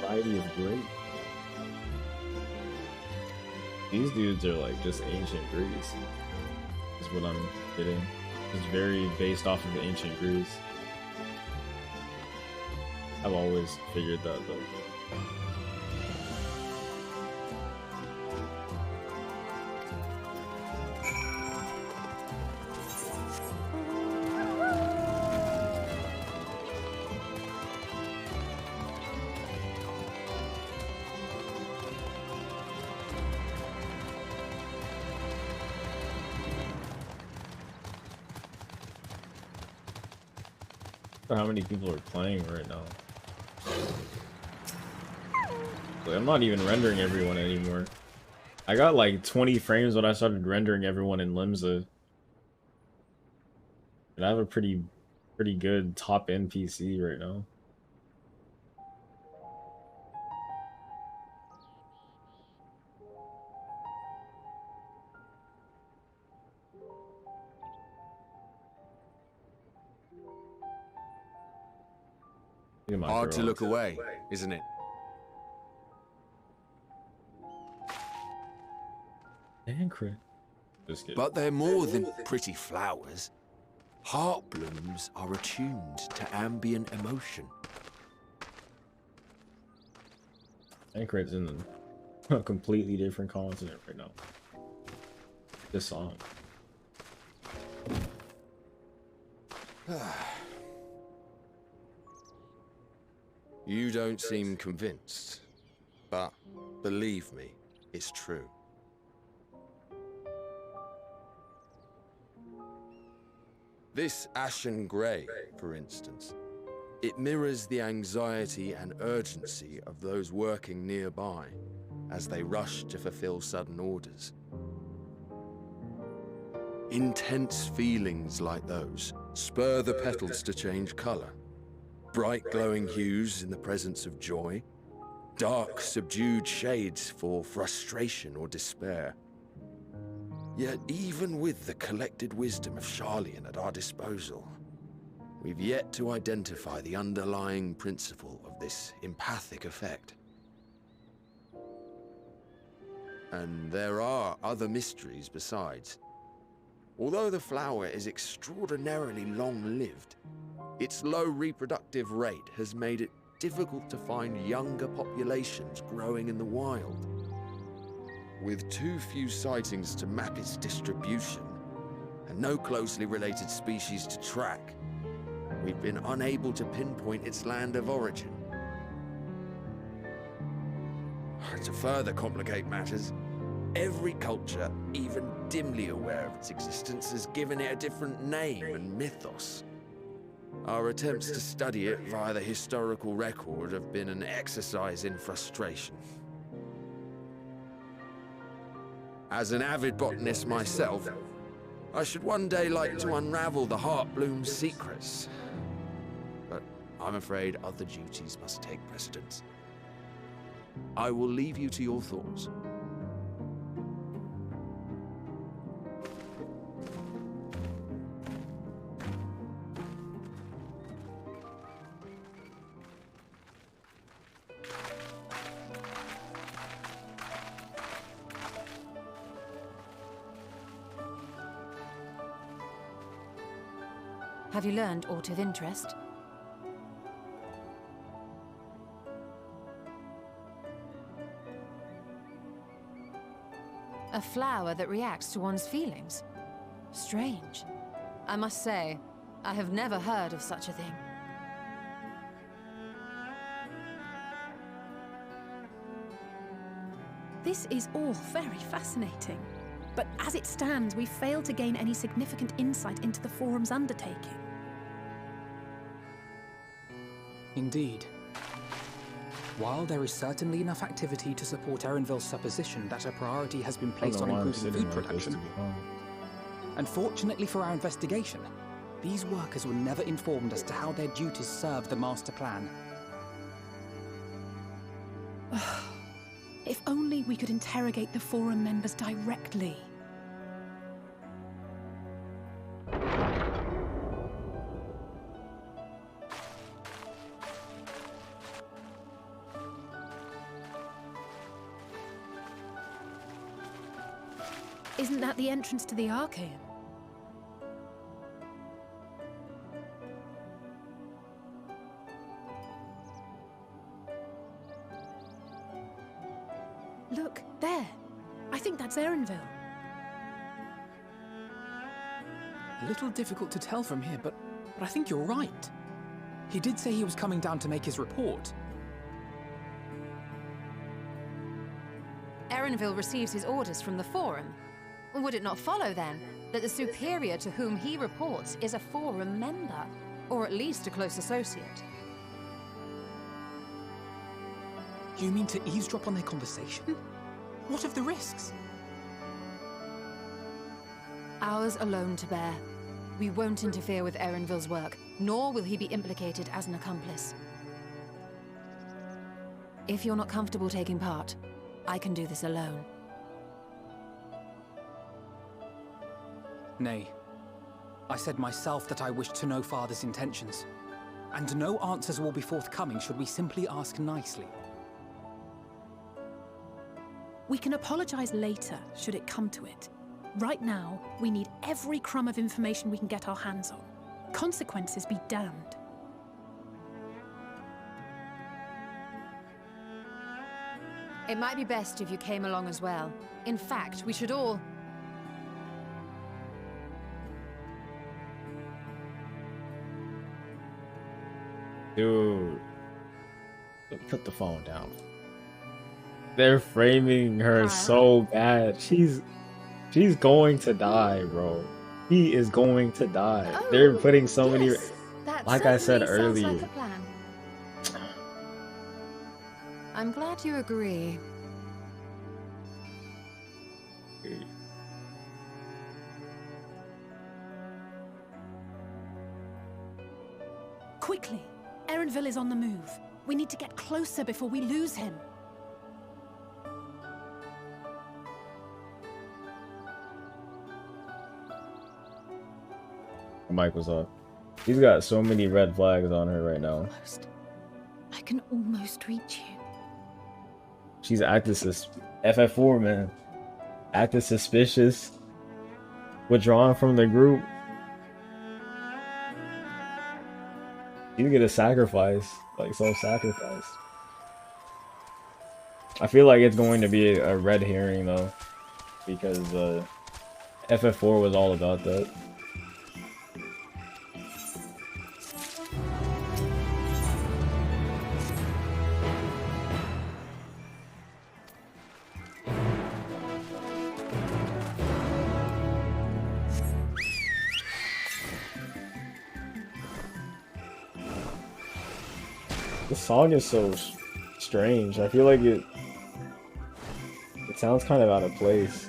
Variety is great. These dudes are like just ancient Greece, is what I'm getting. It's very based off of ancient Greece. I've always figured that though. How many people are playing right now? Like, I'm not even rendering everyone anymore. I got like 20 frames when I started rendering everyone in Limsa. And I have a pretty good top-end PC right now. Hard to look away, isn't it? But they're more than pretty flowers. Heart blooms are attuned to ambient emotion. Anchorate's in a completely different continent right now. This song. You don't seem convinced, but believe me, it's true. This ashen grey, for instance, it mirrors the anxiety and urgency of those working nearby as they rush to fulfill sudden orders. Intense feelings like those spur the petals to change color. Bright glowing hues in the presence of joy. Dark, subdued shades for frustration or despair. Yet even with the collected wisdom of Sharlayan at our disposal, we've yet to identify the underlying principle of this empathic effect. And there are other mysteries besides. Although the flower is extraordinarily long-lived, its low reproductive rate has made it difficult to find younger populations growing in the wild. With too few sightings to map its distribution, and no closely related species to track, we've been unable to pinpoint its land of origin. To further complicate matters, every culture, even dimly aware of its existence, has given it a different name and mythos. Our attempts to study it via the historical record have been an exercise in frustration. As an avid botanist myself, I should one day like to unravel the Heartbloom's secrets. But I'm afraid other duties must take precedence. I will leave you to your thoughts. Have you learned aught of interest? A flower that reacts to one's feelings? Strange. I must say, I have never heard of such a thing. This is all very fascinating. But as it stands, we fail to gain any significant insight into the Forum's undertaking. Indeed. While there is certainly enough activity to support Erenville's supposition that a priority has been placed on improving food production, unfortunately for our investigation, these workers were never informed as to how their duties serve the master plan. If only we could interrogate the Forum members directly. Isn't that the entrance to the Archaean? Look, there. I think that's Erenville. A little difficult to tell from here, but I think you're right. He did say he was coming down to make his report. Erenville receives his orders from the Forum. Would it not follow, then, that the superior to whom he reports is a Forum member, or at least a close associate? You mean to eavesdrop on their conversation? What of the risks? Ours alone to bear. We won't interfere with Erenville's work, nor will he be implicated as an accomplice. If you're not comfortable taking part, I can do this alone. Nay. I said myself that I wished to know Father's intentions. And no answers will be forthcoming should we simply ask nicely. We can apologize later, should it come to it. Right now, we need every crumb of information we can get our hands on. Consequences be damned. It might be best if you came along as well. In fact, we should all... Dude. Put the phone down. They're framing her so bad. She's going to die, bro. He is going to die. Oh, they're putting so many... That like I said certainly earlier. sounds like a plan. I'm glad you agree. Quickly! Erenville is on the move. We need to get closer before we lose him. Mic was off. He's got so many red flags on her right now. I can almost reach you. She's acting FF4, man. Acting suspicious. Withdrawn from the group. You get a sacrifice, like self-sacrifice. I feel like it's going to be a red herring though, because FF4 was all about that. This song is so strange. I feel like it sounds kind of out of place.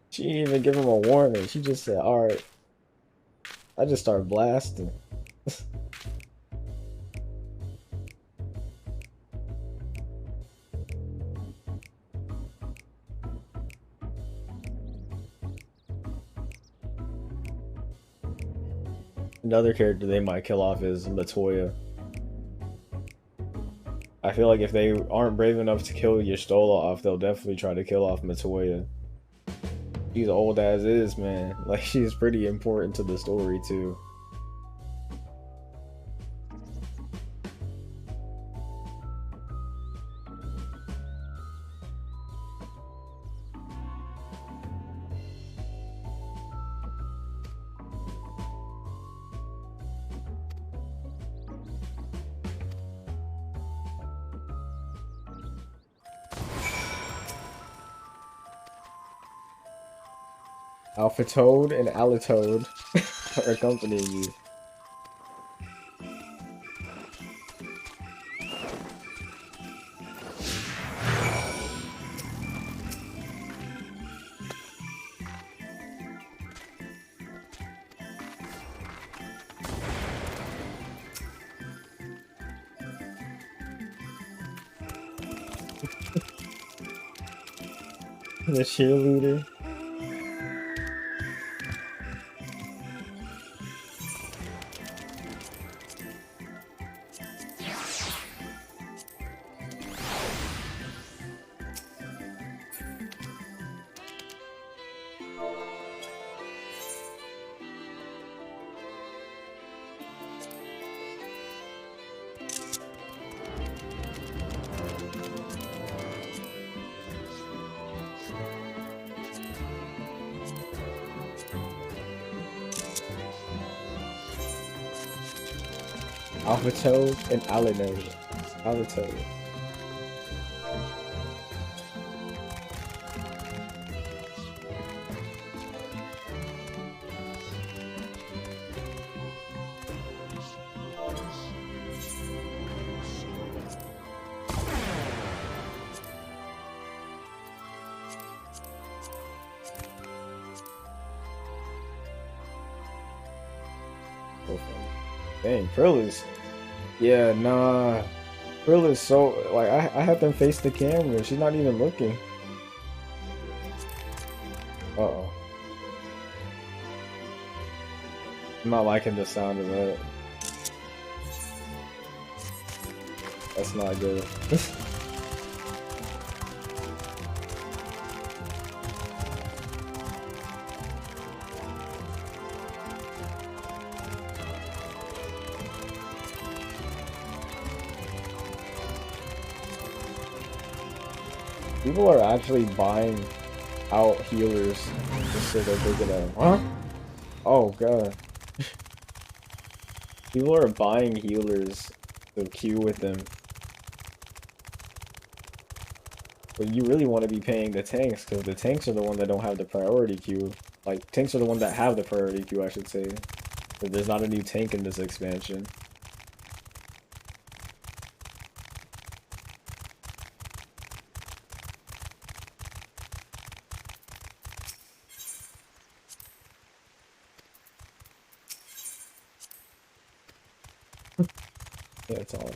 She didn't even give him a warning. She just said, alright. I just started blasting. Another character they might kill off is Latoya. I feel like if they aren't brave enough to kill Y'shtola off, they'll definitely try to kill off Matoya. She's old as is, man. Like, she's pretty important to the story, too. Alpha Toad and Alitoad are accompanying you. The cheerleader. Alpha Toad and Alitoad. Alitoad. Dang, Krill is Yeah, nah. Krill is so like I had them face the camera. She's not even looking. Uh-oh. I'm not liking the sound of that. That's not good. People are actually buying out healers just so that they're gonna. Huh? Oh god. People are buying healers to queue with them. But you really want to be paying the tanks, because the tanks are the one that don't have the priority queue. Like, tanks are the one that have the priority queue, I should say. But there's not a new tank in this expansion. Yeah, it's all.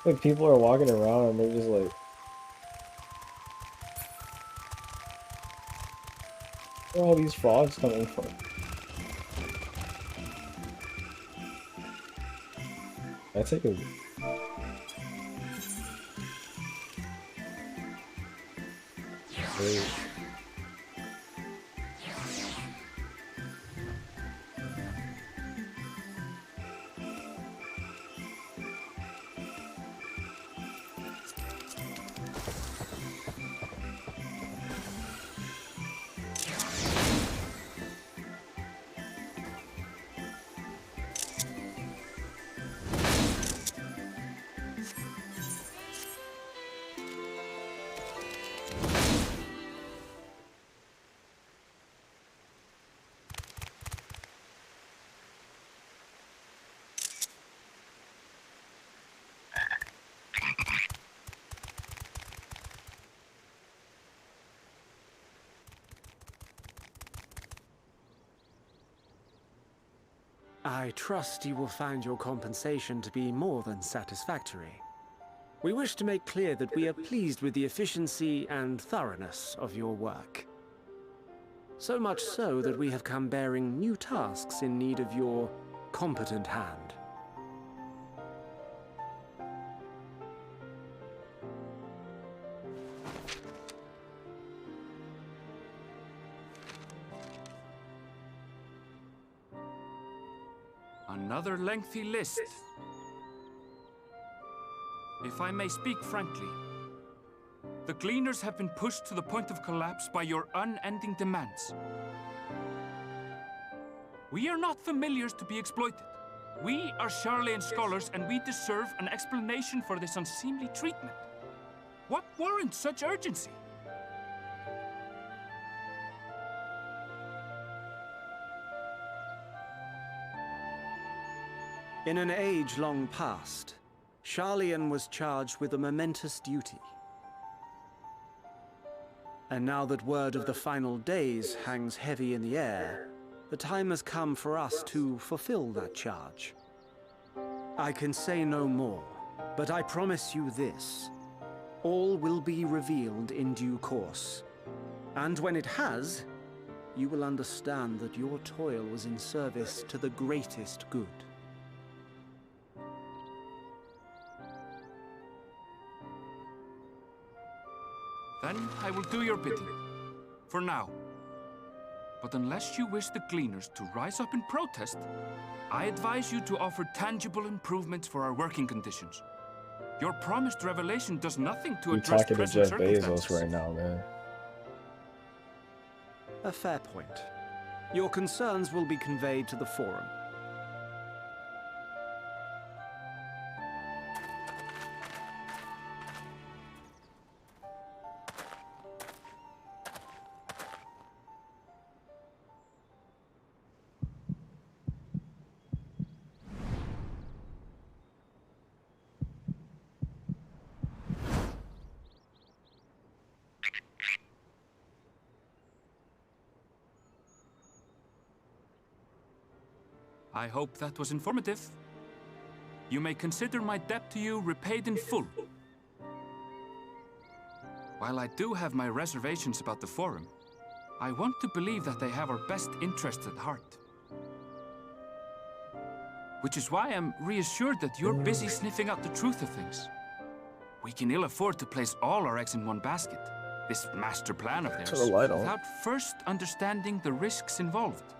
Like, people are walking around and they're just like, where are all these frogs coming from? I take a. Wait. I trust you will find your compensation to be more than satisfactory. We wish to make clear that we are pleased with the efficiency and thoroughness of your work. So much so that we have come bearing new tasks in need of your competent hand. Another lengthy list. If I may speak frankly, the Gleaners have been pushed to the point of collapse by your unending demands. We are not familiars to be exploited. We are Sharlayan scholars, and we deserve an explanation for this unseemly treatment. What warrants such urgency? In an age long past, Sharlayan was charged with a momentous duty. And now that word of the final days hangs heavy in the air, the time has come for us to fulfill that charge. I can say no more, but I promise you this. All will be revealed in due course. And when it has, you will understand that your toil was in service to the greatest good. Then I will do your bidding. For now. But unless you wish the Gleaners to rise up in protest, I advise you to offer tangible improvements for our working conditions. Your promised revelation does nothing to address present You're talking to Jeff circumstances. Bezos right now, man. A fair point. Your concerns will be conveyed to the Forum. I hope that was informative. You may consider my debt to you repaid in full. While I do have my reservations about the Forum, I want to believe that they have our best interests at heart. Which is why I'm reassured that you're busy sniffing out the truth of things. We can ill afford to place all our eggs in one basket, this master plan of theirs, without first understanding the risks involved.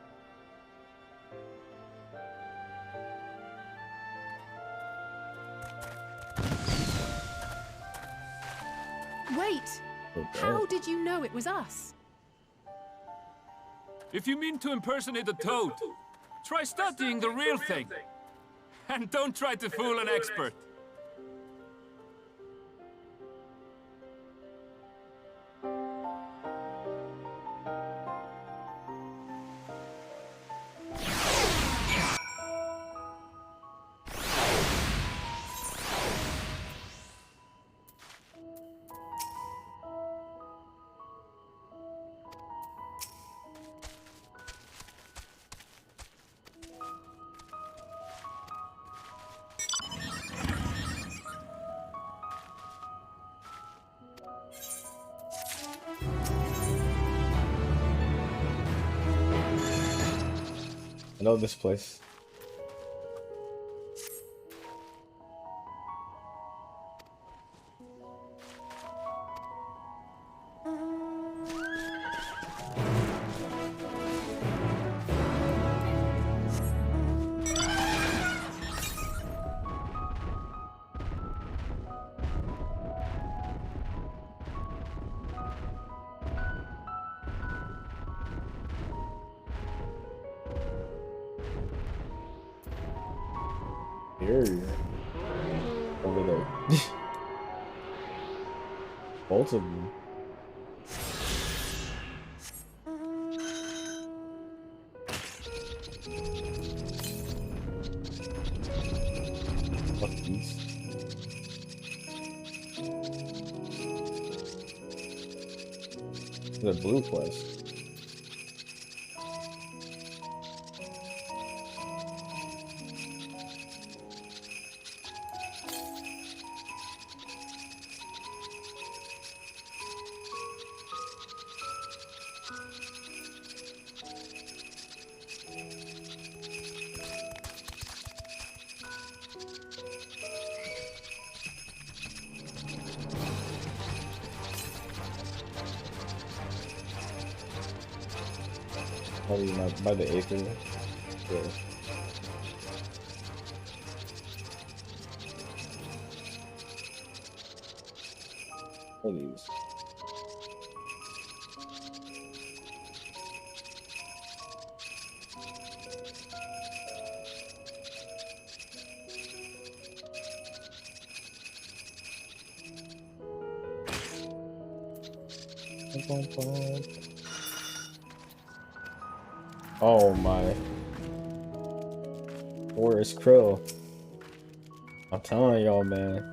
Wait! How did you know it was us? If you mean to impersonate a toad, try studying the real thing. And don't try to fool an expert. I know this place. Area over there. Both of them. Fuck these. The blue quest. Probably not by the acre. Yeah. What are these? Oh my. Where is Krill? I'm telling y'all, man.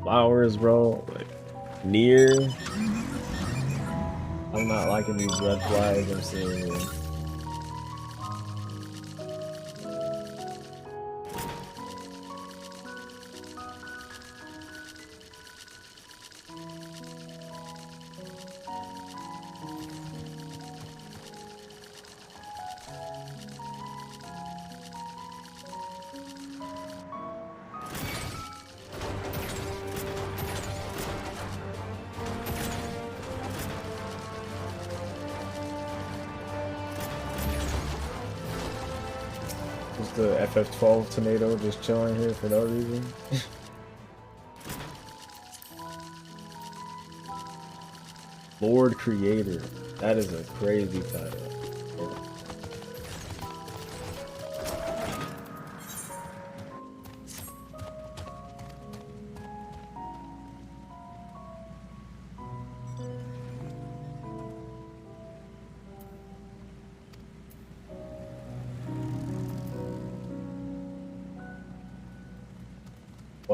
Flowers, bro. Like, near. I'm not liking these red flags I'm seeing here. Is the FF12 tornado just chilling here for no reason? Lord Creator. That is a crazy title.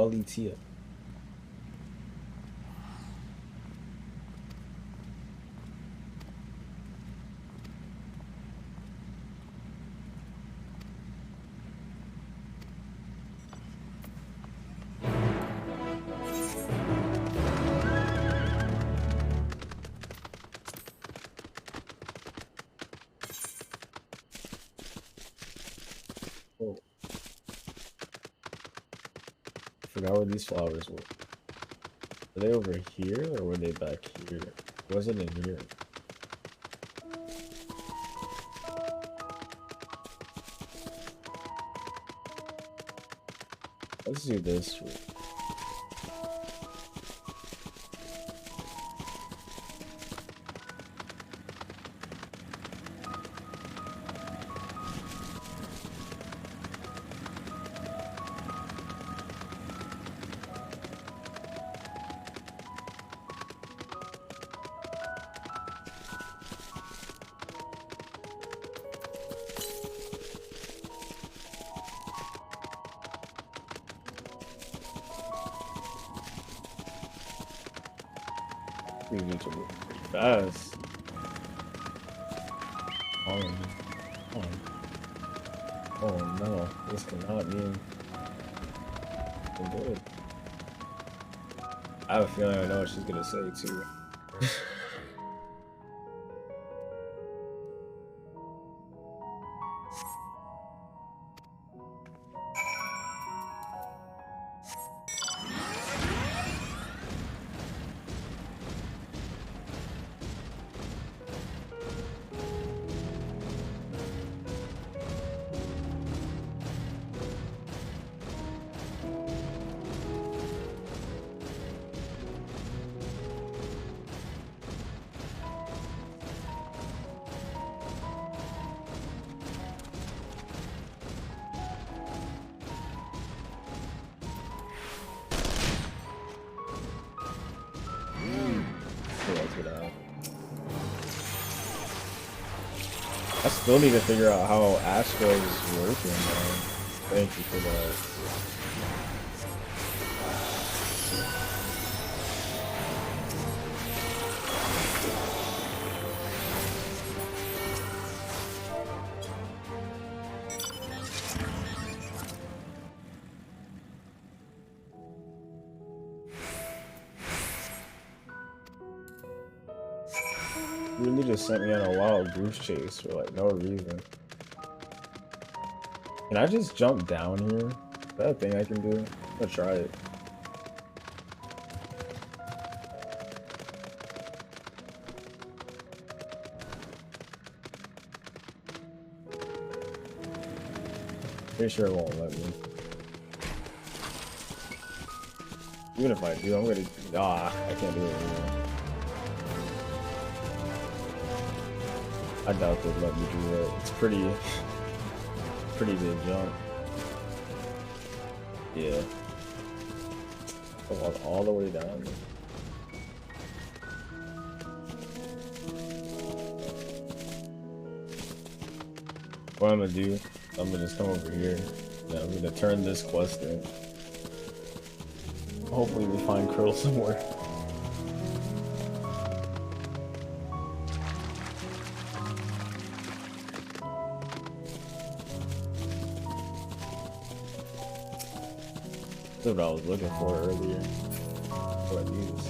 Galicia. Oh. I forgot where these flowers were. Were they over here or were they back here? Was it in here? Let's do this route. We need to move pretty fast. Oh no, this cannot mean good. I have a feeling I know what she's gonna say too. I still need to figure out how Astro is working, man. Thank you for that. Really just sent me on a wild goose chase for like no reason. Can I just jump down here? Is that a thing I can do? I'm gonna try it. Pretty sure it won't let me. Even if I do, I'm gonna... I can't do it anymore. I doubt they'd let me do that. It's pretty big jump. Yeah. Go all the way down. What I'm gonna do, I'm gonna just come over here. And I'm gonna turn this quest in. Hopefully we find Curl somewhere. That's what I was looking for earlier. What I use.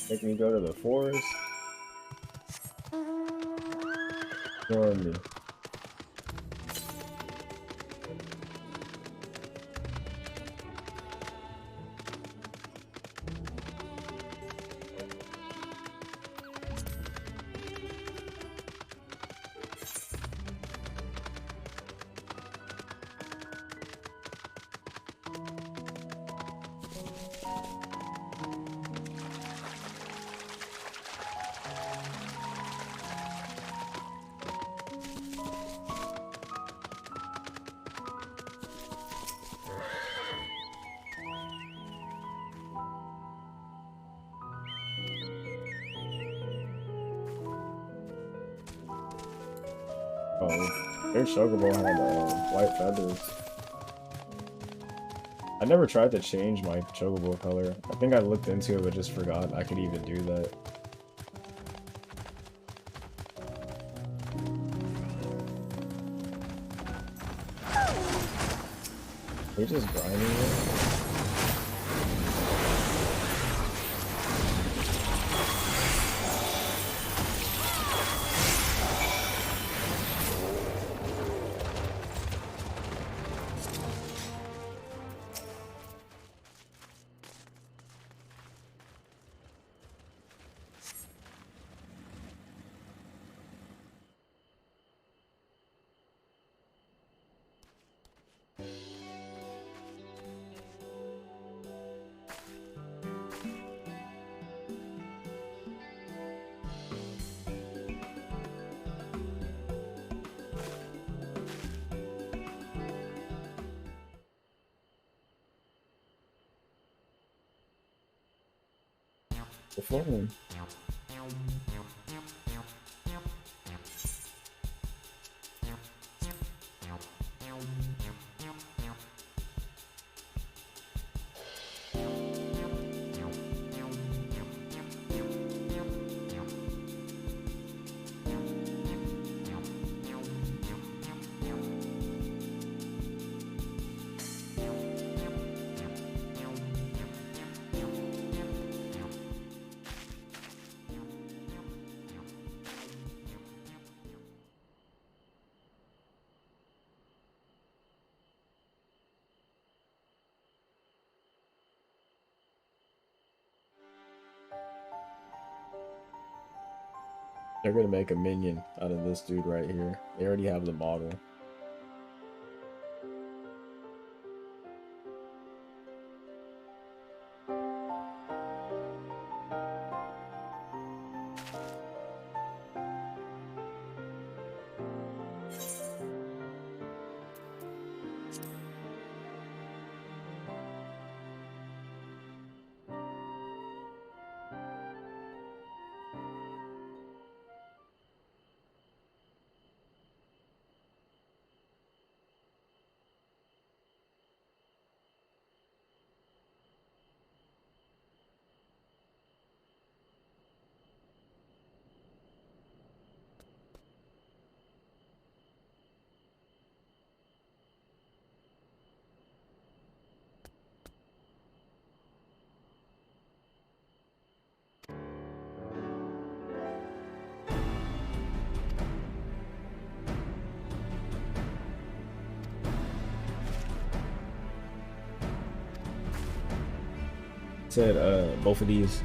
Make me go to the forest. Join me. Oh, their chocobo had white feathers. I never tried to change my chocobo color. I think I looked into it but just forgot I could even do that. We're just grinding it. Performing. They're gonna make a minion out of this dude right here. They already have the model. Said both of these.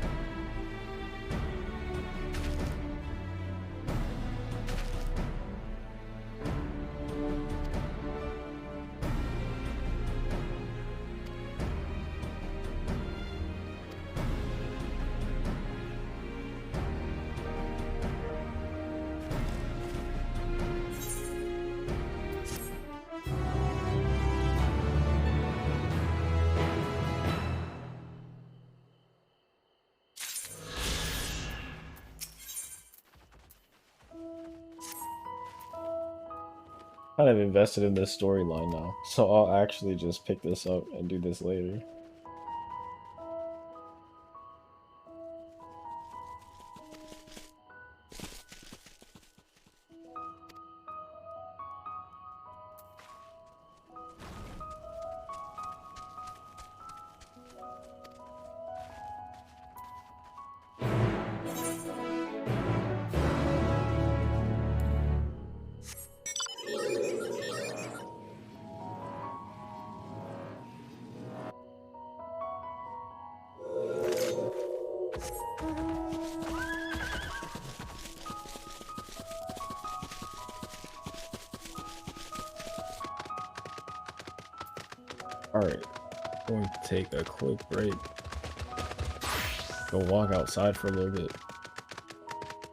Kind of invested in this storyline now, so I'll actually just pick this up and do this later. Alright, going to take a quick break. Go walk outside for a little bit.